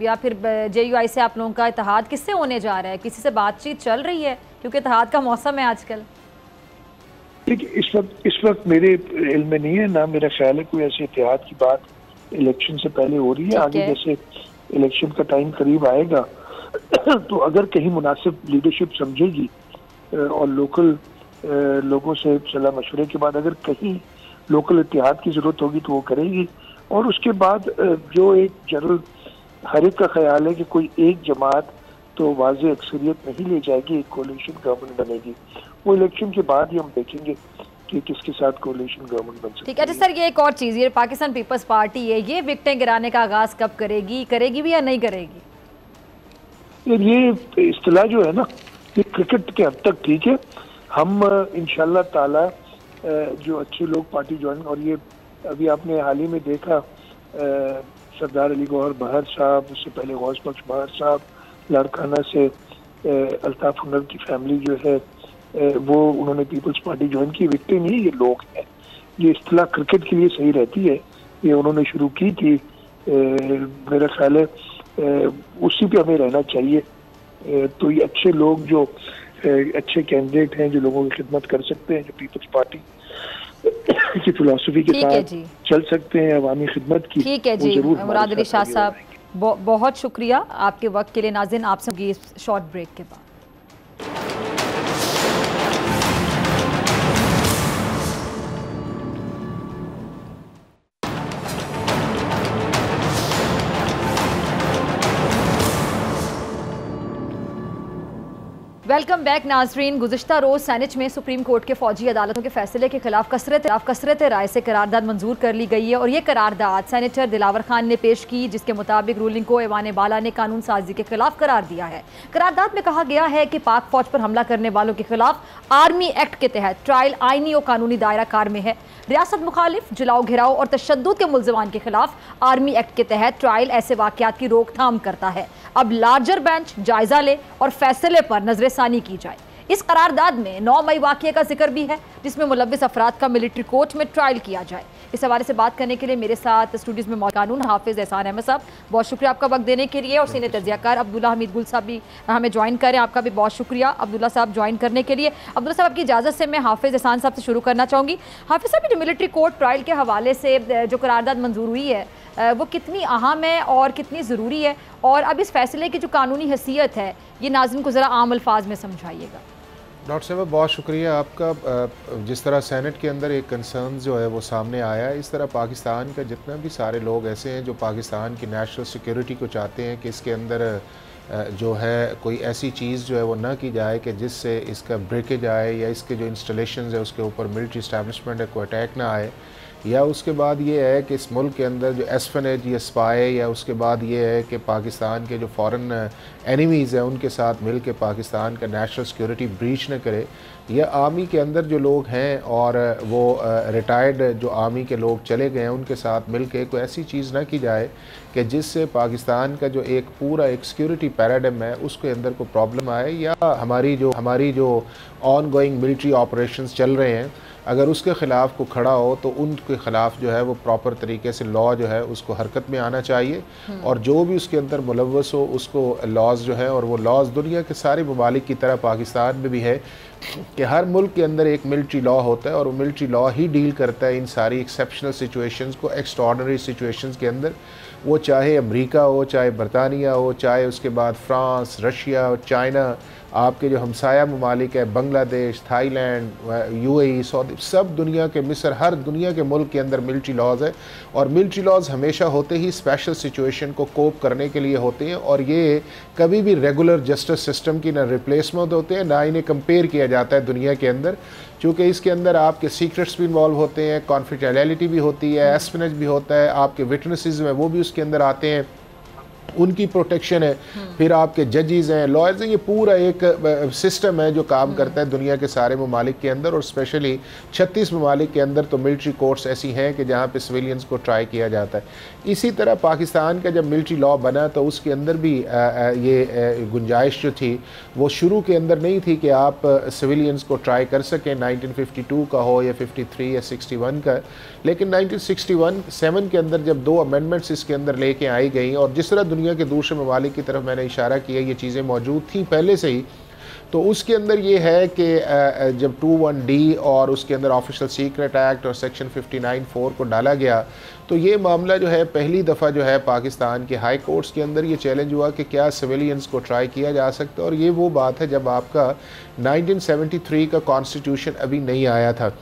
या फिर JUI से आप लोगों का इत्तेहाद किससे होने जा रहा है? किसी से बातचीत चल रही है? क्योंकि इत्तेहाद का मौसम है आजकल। देखिए, इस वक्त मेरे इल्म में नहीं है, ना मेरा ख्याल है कोई ऐसे इत्तेहाद की बात इलेक्शन से पहले हो रही है। आगे जैसे इलेक्शन का टाइम करीब आएगा तो अगर कहीं मुनासिब लीडरशिप समझेगी और लोकल लोगों से सलाह मशवरे के बाद अगर कहीं लोकल इत्तेहाद की जरूरत होगी तो वो करेगी। और उसके बाद जो एक जनरल हर एक का ख्याल है कि कोई एक जमात तो वाज़ेह अक्सरियत नहीं ले जाएगी, एक कोलिशन गवर्नमेंट बनेगी। वो इलेक्शन के बाद ही हम देखेंगे कि किसके साथ कोलिशन गवर्नमेंट बन सकती है। ठीक है। सर, ये एक और चीज़, ये पाकिस्तान पीपल्स पार्टी है, ये विकटें गिराने का आगाज़ कब करेगी भी या नहीं करेगी? ये इस्तिलाह जो है ना, ये क्रिकेट के हद तक ठीक है। हम इंशाल्लाह ताला जो अच्छे लोग पार्टी ज्वाइन, और ये अभी आपने हाल ही में देखा सरदार अली गौहर बहर साहब, उससे पहले गौस बख्श बहर साहब, लारकाना से अल्ताफ हुनर की फैमिली जो है वो उन्होंने पीपल्स पार्टी ज्वाइन की। विकटें नहीं, ये लोग हैं। ये इस्तिलाह क्रिकेट के लिए सही रहती है, ये उन्होंने शुरू की थी। मेरा ख्याल है उसी पे हमें रहना चाहिए। तो ये अच्छे लोग जो अच्छे कैंडिडेट हैं, जो लोगों की खिदमत कर सकते हैं, जो पीपल्स पार्टी की फिलॉसफी के साथ चल सकते हैं, अवामी खिदमत की। ठीक है जी, मुराद अली शाह साहब, बहुत शुक्रिया आपके वक्त के लिए। नाज़रीन, आपसे शॉर्ट ब्रेक के बाद वेलकम बैक नाजरीन। गुज़िश्ता रोज़ सैनिच में सुप्रीम कोर्ट के फौजी अदालतों के फैसले के खिलाफ कसरत राय से करारदाद मंजूर कर ली गई है और ये करारदाद सेनेटर दिलावर खान ने पेश की, जिसके मुताबिक रूलिंग को ऐवान बाला ने कानून साजी के खिलाफ करार दिया है। करारदाद में कहा गया है कि पाक फौज पर हमला करने वालों के खिलाफ आर्मी एक्ट के तहत ट्रायल आईनी और कानूनी दायरा कार में है। रियासत मुखालिफ, जलाओ घिराव और तशद्दुद के मुल्ज़िमान के खिलाफ आर्मी एक्ट के तहत ट्रायल ऐसे वाक़यात की रोकथाम करता है। अब लार्जर बेंच जायजा ले और फैसले पर नजरसानी की जाए। इस करारदाद में 9 मई वाक़ये का जिक्र भी है, जिसमें मुलव्विस अफराद का मिलिट्री कोर्ट में ट्रायल किया जाए। इस हवाले से बात करने के लिए मेरे साथ स्टूडियोज में कानून हाफिज एहसान अहमद साहब, बहुत शुक्रिया आपका वक्त देने के लिए। और सीनियर तजियाकार अब्दुल्ला हमीद गुल साहब भी हमें ज्वाइन करें, आपका भी बहुत शुक्रिया अब्दुल्ला साहब ज्वाइन करने के लिए। अब्दुल्ला साहब, आपकी इजाज़त से मैं हाफिज एहसान साहब से शुरू करना चाहूँगी। हाफिज साहब, जो मिलिट्री कोर्ट ट्रायल के हवाले से जो करारदाद मंजूर हुई है वो कितनी अहम है और कितनी ज़रूरी है, और अब इस फैसले की जो कानूनी हैसियत है ये नाज़रीन को ज़रा आम अल्फाज में समझाइएगा। डॉक्टर साहब, बहुत शुक्रिया आपका। जिस तरह सेनेट के अंदर एक कंसर्न जो है वो सामने आया है, इस तरह पाकिस्तान का जितना भी सारे लोग ऐसे हैं जो पाकिस्तान की नेशनल सिक्योरिटी को चाहते हैं कि इसके अंदर जो है कोई ऐसी चीज़ जो है वो ना की जाए कि जिससे इसका ब्रेकेज आए या इसके जो इंस्टॉलेशंस है उसके ऊपर मिलिट्री इस्टेब्लिशमेंट है कोई अटैक ना आए। या उसके बाद ये है कि इस मुल्क के अंदर जो एस्फनेज या स्पाई, या उसके बाद ये है कि पाकिस्तान के जो फॉरेन एनिमीज़ हैं उनके साथ मिल के पाकिस्तान का नेशनल सिक्योरिटी ब्रीच न करे। या आर्मी के अंदर जो लोग हैं और वो रिटायर्ड जो आर्मी के लोग चले गए हैं उनके साथ मिल के कोई ऐसी चीज़ ना की जाए कि जिससे पाकिस्तान का जो एक पूरा एक सिक्योरिटी पैराडिम है उसके अंदर कोई प्रॉब्लम आए। या हमारी जो ऑन गोइंग मिलिट्री ऑपरेशंस चल रहे हैं अगर उसके ख़िलाफ़ को खड़ा हो तो उनके ख़िलाफ़ जो है वो प्रॉपर तरीके से लॉ जो है उसको हरकत में आना चाहिए, और जो भी उसके अंदर मुलव्वस हो उसको लॉज जो है, और वो लॉज दुनिया के सारे ममालिक की तरह पाकिस्तान में भी है कि हर मुल्क के अंदर एक मिलिट्री लॉ होता है और वो मिलिट्री लॉ ही डील करता है इन सारी एक्सेप्शनल सिचुएशंस को, एक्स्ट्राऑर्डिनरी सिचुएशंस के अंदर। वो चाहे अमेरिका हो, चाहे बरतानिया हो, चाहे उसके बाद फ्रांस, रशिया, चाइना, आपके जो हमसाया ममालिक है बांग्लादेश, थाईलैंड, यूएई, सऊदी, सब दुनिया के, मिस्र, हर दुनिया के मुल्क के अंदर मिलिट्री लॉज है। और मिलिट्री लॉज हमेशा होते ही स्पेशल सिचुएशन को कोप करने के लिए होते हैं, और ये कभी भी रेगुलर जस्टिस सिस्टम की ना रिप्लेसमेंट होते हैं ना इन्हें कंपेयर किया जाता है दुनिया के अंदर, क्योंकि इसके अंदर आपके सीक्रेट्स भी इन्वॉल्व होते हैं, कॉन्फिडेंशियलिटी भी होती है, एस्पिनेज भी होता है, आपके विटनेसेस हैं वो भी उसके अंदर आते हैं, उनकी प्रोटेक्शन है, फिर आपके जजेस हैं, लॉयर्स हैं, ये पूरा एक सिस्टम है जो काम करता है दुनिया के सारे ममालिक के अंदर। और स्पेशली 36 ममालिक के अंदर तो मिलिट्री कोर्ट्स ऐसी हैं कि जहाँ पे सिविलियंस को ट्राई किया जाता है। इसी तरह पाकिस्तान का जब मिलिट्री लॉ बना तो उसके अंदर भी ये गुंजाइश जो थी वो शुरू के अंदर नहीं थी कि आप सिविलियंस को ट्राई कर सकें, 1952 का हो या 53 या 61 का, लेकिन 1961-7 के अंदर जब 2 अमेंडमेंट्स इसके अंदर लेके आई गई, और जिस तरह दुनिया के दूसरे ममालिक की तरफ मैंने इशारा किया ये चीज़ें मौजूद थी पहले से ही, तो उसके अंदर ये है कि जब 21D और उसके अंदर ऑफिशियल सीक्रेट एक्ट और सेक्शन 59(4) को डाला गया तो ये मामला जो है पहली दफ़ा जो है पाकिस्तान के हाई कोर्ट्स के अंदर ये चैलेंज हुआ कि क्या सिविलियंस को ट्राई किया जा सकता है। और ये वो बात है जब आपका 1973 का कॉन्स्टिट्यूशन अभी नहीं आया था।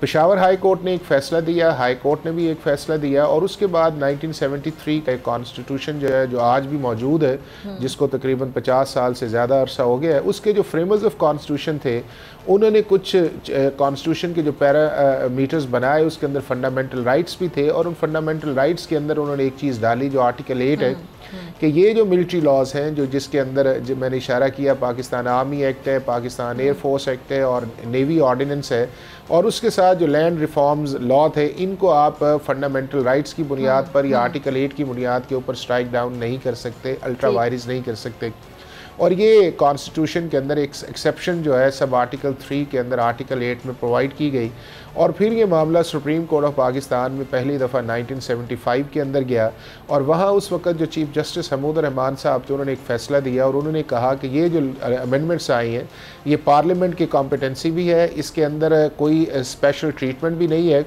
पेशावर हाई कोर्ट ने एक फ़ैसला दिया, हाई कोर्ट ने भी एक फ़ैसला दिया, और उसके बाद 1973 का एक कॉन्स्टिट्यूशन जो है जो आज भी मौजूद है, जिसको तकरीबन 50 साल से ज़्यादा अरसा हो गया है, उसके जो फ्रेमर्स ऑफ कॉन्स्टिट्यूशन थे उन्होंने कुछ कॉन्स्टिट्यूशन के जो पैरामीटर्स बनाए उसके अंदर फंडामेंटल राइट्स भी थे, और उन फंडामेंटल राइट्स के अंदर उन्होंने एक चीज़ डाली जो आर्टिकल 8 है कि ये जो मिलिट्री लॉज हैं जो जिसके अंदर जो मैंने इशारा किया पाकिस्तान आर्मी एक्ट है, पाकिस्तान एयरफोर्स एक्ट है और नेवी ऑर्डिनेंस है, और उसके साथ जो लैंड रिफॉर्म्स लॉ थे, इनको आप फंडामेंटल राइट्स की बुनियाद पर या आर्टिकल 8 की बुनियाद के ऊपर स्ट्राइक डाउन नहीं कर सकते, अल्ट्रा वायरस नहीं कर सकते। और ये कॉन्स्टिट्यूशन के अंदर एक एक्सेप्शन जो है सब आर्टिकल 3 के अंदर आर्टिकल 8 में प्रोवाइड की गई, और फिर ये मामला सुप्रीम कोर्ट ऑफ पाकिस्तान में पहली दफ़ा 1975 के अंदर गया, और वहाँ उस वक्त जो चीफ जस्टिस हमूद रहमान साहब थे उन्होंने एक फ़ैसला दिया और उन्होंने कहा कि ये जो अमेंडमेंट्स आई हैं ये पार्लियामेंट की कॉम्पिटेंसी भी है, इसके अंदर कोई स्पेशल ट्रीटमेंट भी नहीं है,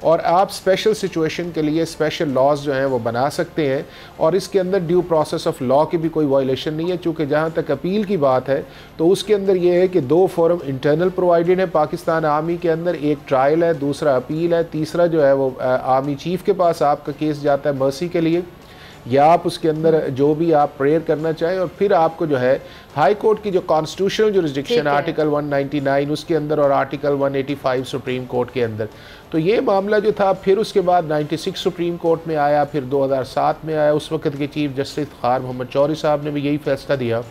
और आप स्पेशल सिचुएशन के लिए स्पेशल लॉज जो हैं वो बना सकते हैं, और इसके अंदर ड्यू प्रोसेस ऑफ लॉ की भी कोई वायलेशन नहीं है। चूँकि जहाँ तक अपील की बात है तो उसके अंदर ये है कि 2 फोरम इंटरनल प्रोवाइडेड है पाकिस्तान आर्मी के अंदर, एक ट्रायल है, दूसरा अपील है, तीसरा जो है वो आर्मी चीफ के पास आपका केस जाता है मर्सी के लिए, या आप उसके अंदर जो भी आप प्रेयर करना चाहें, और फिर आपको जो है हाई कोर्ट की जो कॉन्स्टिट्यूशनल जुरिस्डिक्शन आर्टिकल 199 उसके अंदर और आर्टिकल 185 सुप्रीम कोर्ट के अंदर, तो ये मामला जो था फिर उसके बाद 96 सुप्रीम कोर्ट में आया, फिर 2007 में आया, उस वक्त के चीफ जस्टिस खार मोहम्मद चौधरी साहब ने भी यही फैसला दिया।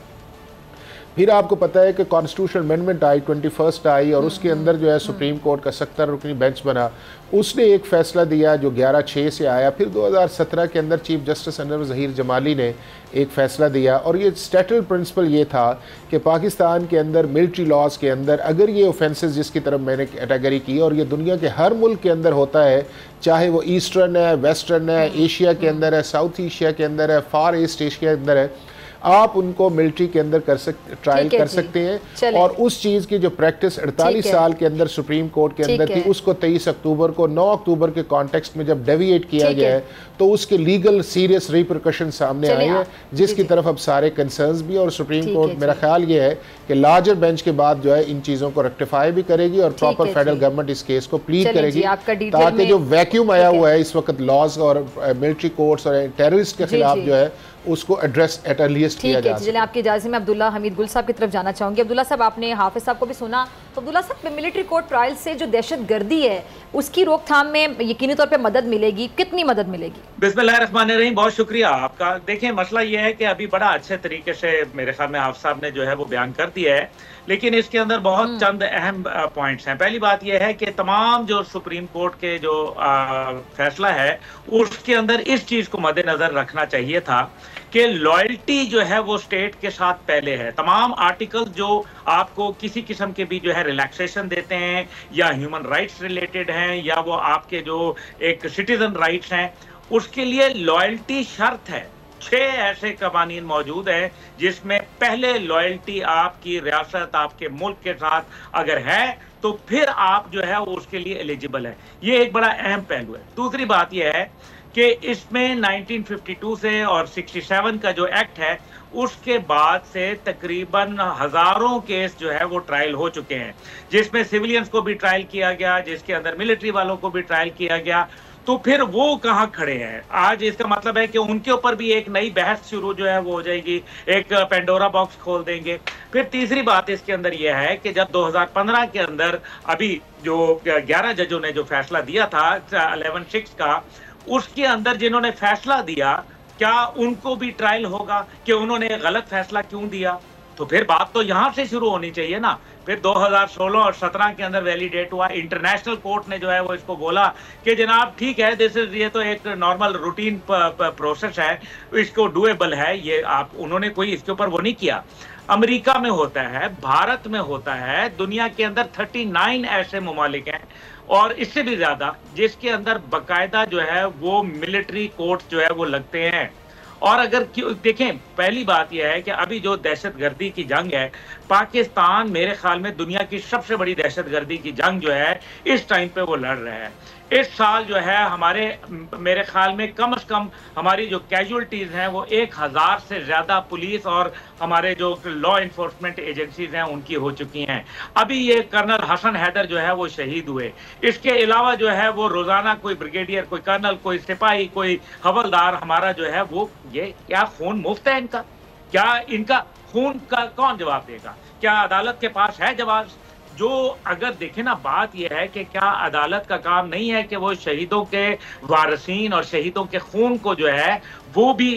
फिर आपको पता है कि कॉन्स्टिट्यूशनल अमेंडमेंट आई, 21 आई, और उसके अंदर जो है सुप्रीम कोर्ट का 70 रुकनी बेंच बना, उसने एक फ़ैसला दिया जो 11/6 से आया। फिर 2017 के अंदर चीफ जस्टिस अनवर ज़हीर जमाली ने एक फ़ैसला दिया, और ये स्टेटल प्रिंसिपल ये था कि पाकिस्तान के अंदर मिलिट्री लॉज के अंदर अगर ये ऑफेंसेस जिसकी तरफ मैंने कैटेगरी की, और ये दुनिया के हर मुल्क के अंदर होता है, चाहे वो ईस्टर्न है, वेस्टर्न है, एशिया के अंदर है, साउथ एशिया के अंदर है, फार ईस्ट एशिया के अंदर है, आप उनको मिलिट्री के अंदर ट्रायल कर सकते हैं। और उस चीज़ की जो प्रैक्टिस 48 साल के अंदर सुप्रीम कोर्ट के अंदर थी, उसको 23 अक्टूबर को 9 अक्टूबर के कॉन्टेक्स्ट में जब डेविएट किया गया है तो उसके लीगल सीरियस रिपरकशन सामने आए हैं, जिसकी तरफ अब सारे कंसर्न्स भी, और सुप्रीम कोर्ट मेरा ख्याल ये है कि लार्जर बेंच के बाद जो है इन चीज़ों को रेक्टिफाई भी करेगी और प्रॉपर फेडरल गवर्नमेंट इस केस को प्लीड करेगी, ताकि जो वैक्यूम आया हुआ है इस वक्त लॉज और मिलिट्री कोर्ट्स और टेररिस्ट के खिलाफ जो है उसको एड्रेस एट अर्लीस्ट किया जा सके। आपकी इजाज़त में अब्दुल्ला हमीद गुल साहब की तरफ जाना चाहूँगी। अब्दुल्ला साहब, आपने हाफिज साहब को भी सुना, तो अब्दुल्ला साहब, मिलिट्री कोर्ट ट्रायल से जो दहशतगर्दी है उसकी रोकथाम में यकीनी तौर पे मदद मिलेगी, कितनी मदद मिलेगी? बिस्मिल्लाहिर्रहमानिर्रहीम, बहुत शुक्रिया आपका। देखिए, मसला ये है कि अभी बड़ा अच्छे तरीके से मेरे ख्याल में हाफिज साहब ने जो है वो बयान कर दिया है, लेकिन इसके अंदर बहुत चंद अहम पॉइंट्स हैं। पहली बात यह है कि तमाम जो सुप्रीम कोर्ट के जो फैसला है उसके अंदर इस चीज को मद्देनजर रखना चाहिए था कि लॉयल्टी जो है वो स्टेट के साथ पहले है। तमाम आर्टिकल जो आपको किसी किस्म के भी जो है रिलैक्सेशन देते हैं या ह्यूमन राइट्स रिलेटेड हैं या वो आपके जो एक सिटीजन राइट्स हैं, उसके लिए लॉयल्टी शर्त है। 6 ऐसे कवानीन मौजूद हैं जिसमें पहले लॉयल्टी आपकी रियासत, आपके मुल्क के साथ अगर है तो फिर आप जो है वो उसके लिए एलिजिबल है। ये एक बड़ा अहम पहलू है। दूसरी बात यह है कि इसमें 1952 से और 67 का जो एक्ट है उसके बाद से तकरीबन हजारों केस जो है वो ट्रायल हो चुके हैं, जिसमें सिविलियंस को भी ट्रायल किया गया, जिसके अंदर मिलिट्री वालों को भी ट्रायल किया गया। तो फिर वो कहाँ खड़े हैं आज? इसका मतलब है कि उनके ऊपर भी एक नई बहस शुरू जो है वो हो जाएगी, एक पेंडोरा बॉक्स खोल देंगे। फिर तीसरी बात इसके अंदर यह है कि जब 2015 के अंदर अभी जो 11 जजों ने जो फैसला दिया था 11-6 का, उसके अंदर जिन्होंने फैसला दिया, क्या उनको भी ट्रायल होगा कि उन्होंने गलत फैसला क्यों दिया? तो फिर बात तो यहां से शुरू होनी चाहिए ना। फिर 2016 और 17 के अंदर वैलिडेट हुआ। इंटरनेशनल कोर्ट ने जो है वो इसको बोला कि जनाब ठीक है, ये तो एक नॉर्मल रूटीन प्रोसेस है, इसको डुएबल है। ये आप उन्होंने कोई इसके ऊपर वो नहीं किया। अमेरिका में होता है, भारत में होता है, दुनिया के अंदर 39 ऐसे ममालिक हैं और इससे भी ज्यादा जिसके अंदर बकायदा जो है वो मिलिट्री कोर्ट जो है वो लगते हैं। और अगर देखें, पहली बात यह है कि अभी जो दहशतगर्दी की जंग है, पाकिस्तान मेरे ख्याल में दुनिया की सबसे बड़ी दहशतगर्दी की जंग जो है इस टाइम पे वो लड़ रहा है। इस साल जो है हमारे मेरे ख्याल में कम से कम हमारी जो कैजुअल्टीज हैं वो 1000 से ज्यादा पुलिस और हमारे जो लॉ इन्फोर्समेंट एजेंसीज हैं उनकी हो चुकी हैं। अभी ये कर्नल हसन हैदर जो है वो शहीद हुए। इसके अलावा जो है वो रोजाना कोई ब्रिगेडियर, कोई कर्नल, कोई सिपाही, कोई हवलदार हमारा जो है वो, ये क्या खून मुफ्त है इनका? क्या इनका खून का कौन जवाब देगा? क्या अदालत के पास है जवाब? जो अगर देखें ना, बात यह है कि क्या अदालत का काम नहीं है कि वो शहीदों के वारसीन और शहीदों के खून को जो है वो भी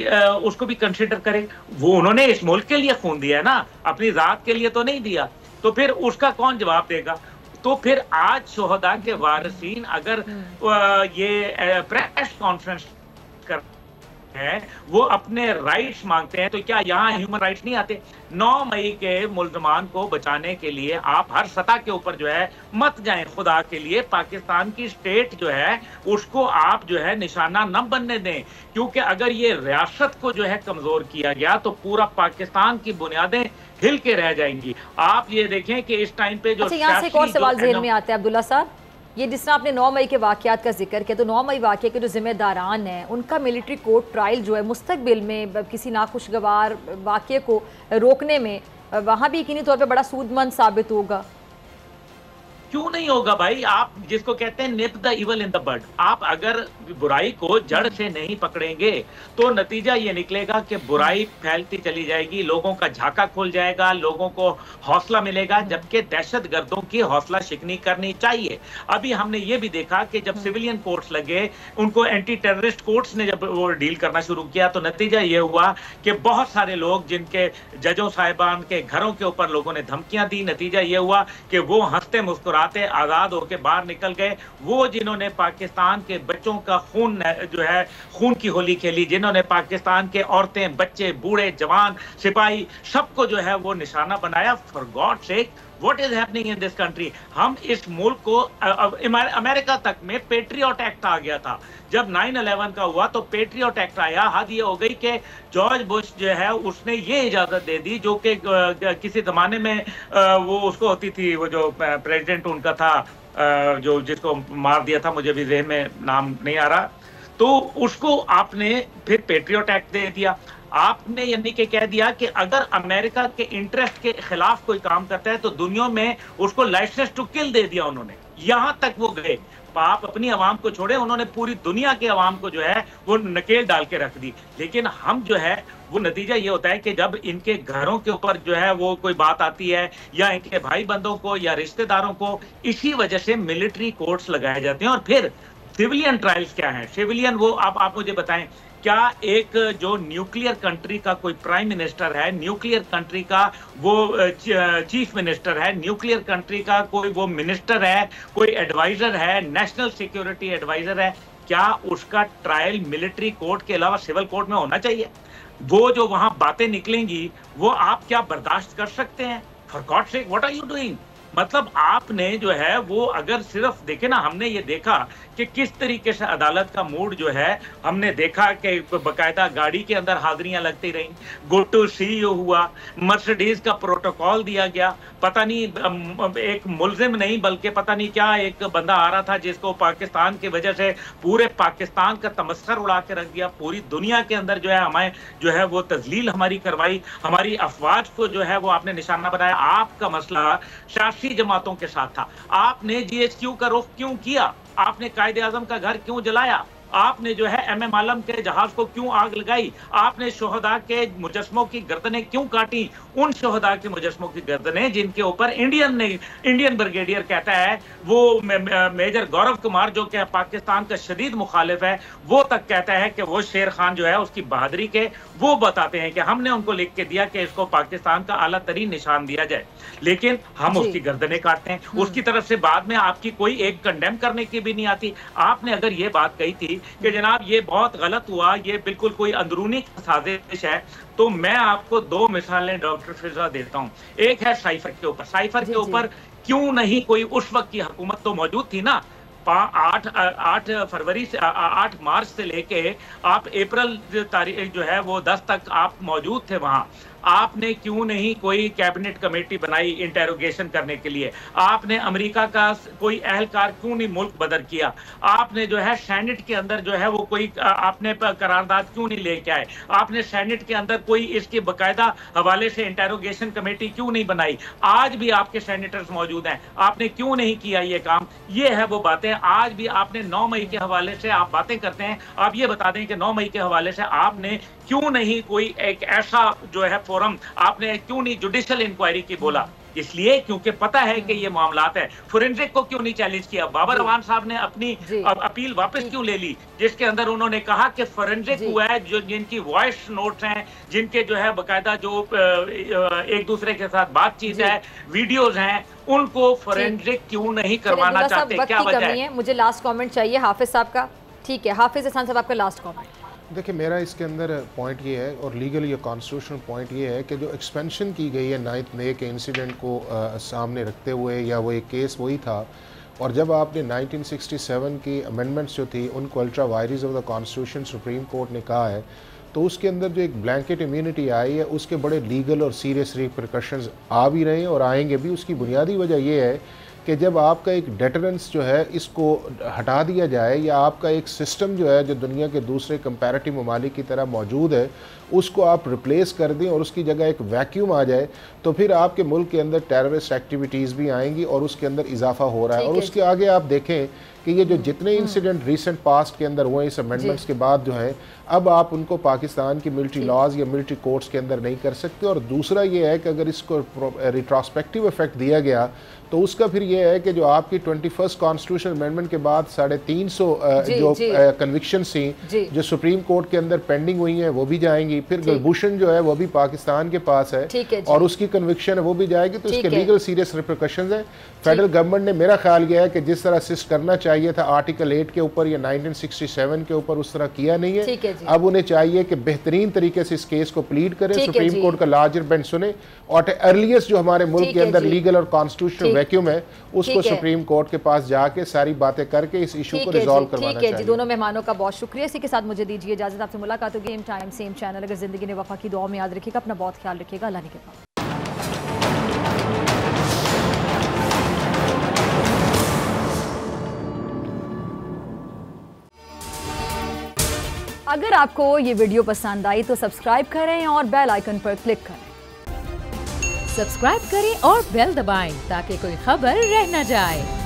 उसको भी कंसिडर करे? वो उन्होंने इस मुल्क के लिए खून दिया है ना, अपनी जात के लिए तो नहीं दिया। तो फिर उसका कौन जवाब देगा? तो फिर आज शोहदा के वारसीन अगर ये प्रेस कॉन्फ्रेंस कर है, वो अपने राइट्स मांगते हैं, तो क्या यहाँ ह्यूमन राइट्स नहीं आते? 9 मई के मुल्जमान को बचाने के लिए आप हर सतह के ऊपर जो है मत जाएं। खुदा के लिए पाकिस्तान की स्टेट जो है उसको आप जो है निशाना न बनने दें, क्योंकि अगर ये रियासत को जो है कमजोर किया गया तो पूरा पाकिस्तान की बुनियादें हिल के रह जाएंगी। आप ये देखें कि इस टाइम पे जो यहाँ से एक और सवाल ज़हन में आता है अब्दुल्ला साहब, ये जिस तरह आपने 9 मई के वाक़यात का जिक्र किया, तो 9 मई वाक़े के जो जिम्मेदारान हैं उनका मिलिट्री कोर्ट ट्रायल जो है मुस्तकबिल में किसी नाखुशगवार वाक़े को रोकने में वहाँ भी यकीनी तौर पे बड़ा सूदमंद साबित होगा। क्यों नहीं होगा भाई? आप जिसको कहते हैं nip the evil in the bud, आप अगर बुराई को जड़ से नहीं पकड़ेंगे तो नतीजा ये निकलेगा कि बुराई फैलती चली जाएगी, लोगों का झाका खुल जाएगा, लोगों को हौसला मिलेगा, जबकि दहशतगर्दों की हौसला शिकनी करनी चाहिए। अभी हमने ये भी देखा कि जब सिविलियन कोर्ट्स लगे, उनको एंटी टेररिस्ट कोर्ट्स ने जब वो डील करना शुरू किया, तो नतीजा ये हुआ कि बहुत सारे लोग जिनके जजों साहिबान के घरों के ऊपर लोगों ने धमकियां दी, नतीजा ये हुआ कि वो हंसते मुस्कुराते आजाद होके बाहर निकल गए। वो जिन्होंने पाकिस्तान के बच्चों का खून जो है खून की होली खेली, जिन्होंने पाकिस्तान के औरतें, बच्चे, बूढ़े, जवान, सिपाही सबको जो है वो निशाना बनाया। For God sake, what is happening in this country? हम इस मुल्क को अमेरिका तक में पेट्रियट एक्ट आ गया था। जब 9/11 का हुआ तो पेट्रियट एक्ट आया। हद ये हो गई कि जॉर्ज बुश जो है उसने ये इजाजत दे दी, जो कि किसी जमाने में वो उसको होती थी, वो जो प्रेसिडेंट उनका था जो जिसको मार दिया था, मुझे भी ज़हन में नाम नहीं आ रहा, तो उसको आपने फिर पेट्रियट एक्ट दे दिया। आपने यानी कि कह दिया कि अगर अमेरिका के इंटरेस्ट के खिलाफ कोई काम करता है तो दुनिया में उसको लाइसेंस टू किल दे दिया उन्होंने, यहां तक वो गए। आप अपनी आवाम को छोड़े, उन्होंने पूरी दुनिया के आवाम को जो है वो नकेल डाल के रख दी। लेकिन हम जो है वो नतीजा ये होता है कि जब इनके घरों के ऊपर जो है वो कोई बात आती है या इनके भाई बंधों को या रिश्तेदारों को, इसी वजह से मिलिट्री कोर्ट्स लगाए जाते हैं। और फिर सिविलियन ट्रायल्स क्या है? सिविलियन वो आप मुझे बताएं, क्या एक जो न्यूक्लियर कंट्री का कोई प्राइम मिनिस्टर है, न्यूक्लियर कंट्री का वो चीफ मिनिस्टर है, न्यूक्लियर कंट्री का कोई वो मिनिस्टर है, कोई एडवाइजर है, नेशनल सिक्योरिटी एडवाइजर है, क्या उसका ट्रायल मिलिट्री कोर्ट के अलावा सिविल कोर्ट में होना चाहिए? वो जो वहां बातें निकलेंगी वो आप क्या बर्दाश्त कर सकते हैं? For God sake, what are you doing? मतलब आपने जो है वो अगर सिर्फ देखे ना, हमने ये देखा कि किस तरीके से अदालत का मूड जो है, हमने देखा कि बकायदा गाड़ी के अंदर हाजिरियां लगती रहीं, गुड टू सी यू हुआ, मर्सिडीज का प्रोटोकॉल दिया गया, पता नहीं एक मुलजिम नहीं बल्कि पता नहीं क्या एक बंदा आ रहा था जिसको पाकिस्तान की वजह से पूरे पाकिस्तान का तमस्खर उड़ा के रख दिया, पूरी दुनिया के अंदर जो है हमें जो है वो तजलील हमारी करवाई, हमारी अफवाज को जो है वो आपने निशाना बनाया। आपका मसला सियासी जमातों के साथ था, आपने GHQ का रुख क्यों किया? आपने कायदे आजम का घर क्यों जलाया? आपने जो है MM आलम के जहाज को क्यों आग लगाई? आपने शोहदा के मुजस्मों की गर्दनें क्यों काटी? उन शोहदा के मुजस्मों की गर्दनें जिनके ऊपर इंडियन ब्रिगेडियर कहता है, वो मेजर गौरव कुमार जो कि पाकिस्तान का शदीद मुखालिफ है, वो तक कहता है कि वो शेर खान जो है उसकी बहादुरी के वो बताते हैं कि हमने उनको लिख के दिया कि इसको पाकिस्तान का आला तरीन निशान दिया जाए, लेकिन हम उसकी गर्दनें काटते हैं। उसकी तरफ से बाद में आपकी कोई एक कंडेम करने की भी नहीं आती। आपने अगर ये बात कही थी कि जनाब ये बहुत गलत हुआ, ये बिल्कुल कोई अंदरूनी साजिश है, तो मैं आपको दो मिसालें डॉक्टर फिजा देता हूं। एक है साइफर के ऊपर। साइफर के ऊपर क्यों नहीं कोई, उस वक्त की हुकूमत तो मौजूद थी ना, 8 फरवरी से 8 मार्च से लेके आप अप्रैल तारीख जो है वो 10 तक आप मौजूद थे वहां। आपने क्यों नहीं कोई कैबिनेट कमेटी बनाई इंटेरोगेशन करने के लिए? आपने अमेरिका का कोई अहलकार क्यों नहीं मुल्क बदर किया? आपने जो है सेनेट के अंदर जो है वो कोई आपने करारदाद क्यों नहीं लेके आए? आपने सेनेट के अंदर कोई इसके बाकायदा हवाले से इंटेरोगेशन कमेटी क्यों नहीं बनाई? आज भी आपके सेनेटर्स मौजूद हैं, आपने क्यों नहीं किया ये काम? ये है वो बातें। आज भी आपने 9 मई के हवाले से आप बातें करते हैं, आप ये बता दें कि 9 मई के हवाले से आपने क्यों नहीं कोई एक ऐसा जो है फोरम, आपने क्यों नहीं जुडिशियल इंक्वायरी की बोला? इसलिए क्योंकि पता है कि ये मामलात है। फोरेंसिक को क्यों नहीं चैलेंज किया? बाबर अवान साहब ने अपनी अपील वापस क्यों ले ली, जिसके अंदर उन्होंने कहा कि फोरेंसिक हुआ है, जो जिनकी वॉइस नोट्स हैं, जिनके जो है बकायदा जो एक दूसरे के साथ बातचीत है, वीडियोज हैं, उनको फोरेंसिक क्यों नहीं करवाना चाहते? क्या वजह है? मुझे लास्ट कॉमेंट चाहिए हाफिज साहब का। ठीक है, हाफिज एहसान साहब आपका लास्ट कॉमेंट। देखिए, मेरा इसके अंदर पॉइंट ये है और लीगल या कॉन्स्टिट्यूशनल पॉइंट ये है कि जो एक्सपेंशन की गई है 9 मई के इंसिडेंट को सामने रखते हुए, या वो एक केस वही था, और जब आपने 1967 की अमेंडमेंट्स जो थी उनको ultra वायरीज of the constitution supreme court ने कहा है, तो उसके अंदर जो एक ब्लैंकेट इम्यूनिटी आई है उसके बड़े लीगल और सीरियस रिपरकशंस आ भी रहे हैं और आएंगे भी। उसकी बुनियादी वजह ये है कि जब आपका एक डेटरेंस जो है इसको हटा दिया जाए, या आपका एक सिस्टम जो है जो दुनिया के दूसरे कंपैरेटिव ममालिक की तरह मौजूद है उसको आप रिप्लेस कर दें और उसकी जगह एक वैक्यूम आ जाए, तो फिर आपके मुल्क के अंदर टेररिस्ट एक्टिविटीज़ भी आएंगी और उसके अंदर इजाफा हो रहा है। और उसके आगे आप देखें कि ये जो जितने इंसिडेंट रिसेंट पास्ट के अंदर हुए इस अमेंडमेंट्स के बाद जो है, अब आप उनको पाकिस्तान की मिलिट्री लॉज या मिलिट्री कोर्ट्स के अंदर नहीं कर सकते। और दूसरा ये है कि अगर इसको रिट्रोस्पेक्टिव इफेक्ट दिया गया तो उसका फिर ये है कि जो आपकी 21st कॉन्स्टिट्यूशन अमेंडमेंट के बाद 350 जो कन्विक्शन थी जो सुप्रीम कोर्ट के अंदर पेंडिंग हुई हैं वो भी जाएंगी। फिर गुलभूषण जो है वो भी पाकिस्तान के पास है और उसकी कन्विक्शन है वो भी जाएगी, तो इसके लीगल सीरियस रिपरकशंस हैं। फेडरल गवर्नमेंट ने, मेरा ख्याल यह है कि जिस तरह असिस्ट करना चाहिए था आर्टिकल 8 के ऊपर या 1967 के ऊपर, उस तरह किया नहीं है। अब उन्हें चाहिए कि बेहतरीन तरीके से इस केस को प्लीड करें, सुप्रीम कोर्ट का लार्जर बेंच सुने और अर्लीस्ट जो हमारे मुल्क के अंदर लीगल और कॉन्स्टिट्यूशनल वैक्यूम है उसको सुप्रीम कोर्ट के पास जाके सारी बातें करके इस इशू को रिजॉल्व करवाना चाहिए। दोनों मेहमानों का बहुत शुक्रिया। इसी के साथ मुझे दीजिए इजाजत। आपसे मुलाकात होगी सेम टाइम सेम चैनल। अगर जिंदगी ने वफा की दुआ में याद रखिएगा, अपना बहुत ख्याल रखिएगा। अल्लाह ने के अगर आपको ये वीडियो पसंद आई तो सब्सक्राइब करें और बेल आइकन पर क्लिक करें। सब्सक्राइब करें और बेल दबाएं ताकि कोई खबर रह न जाए।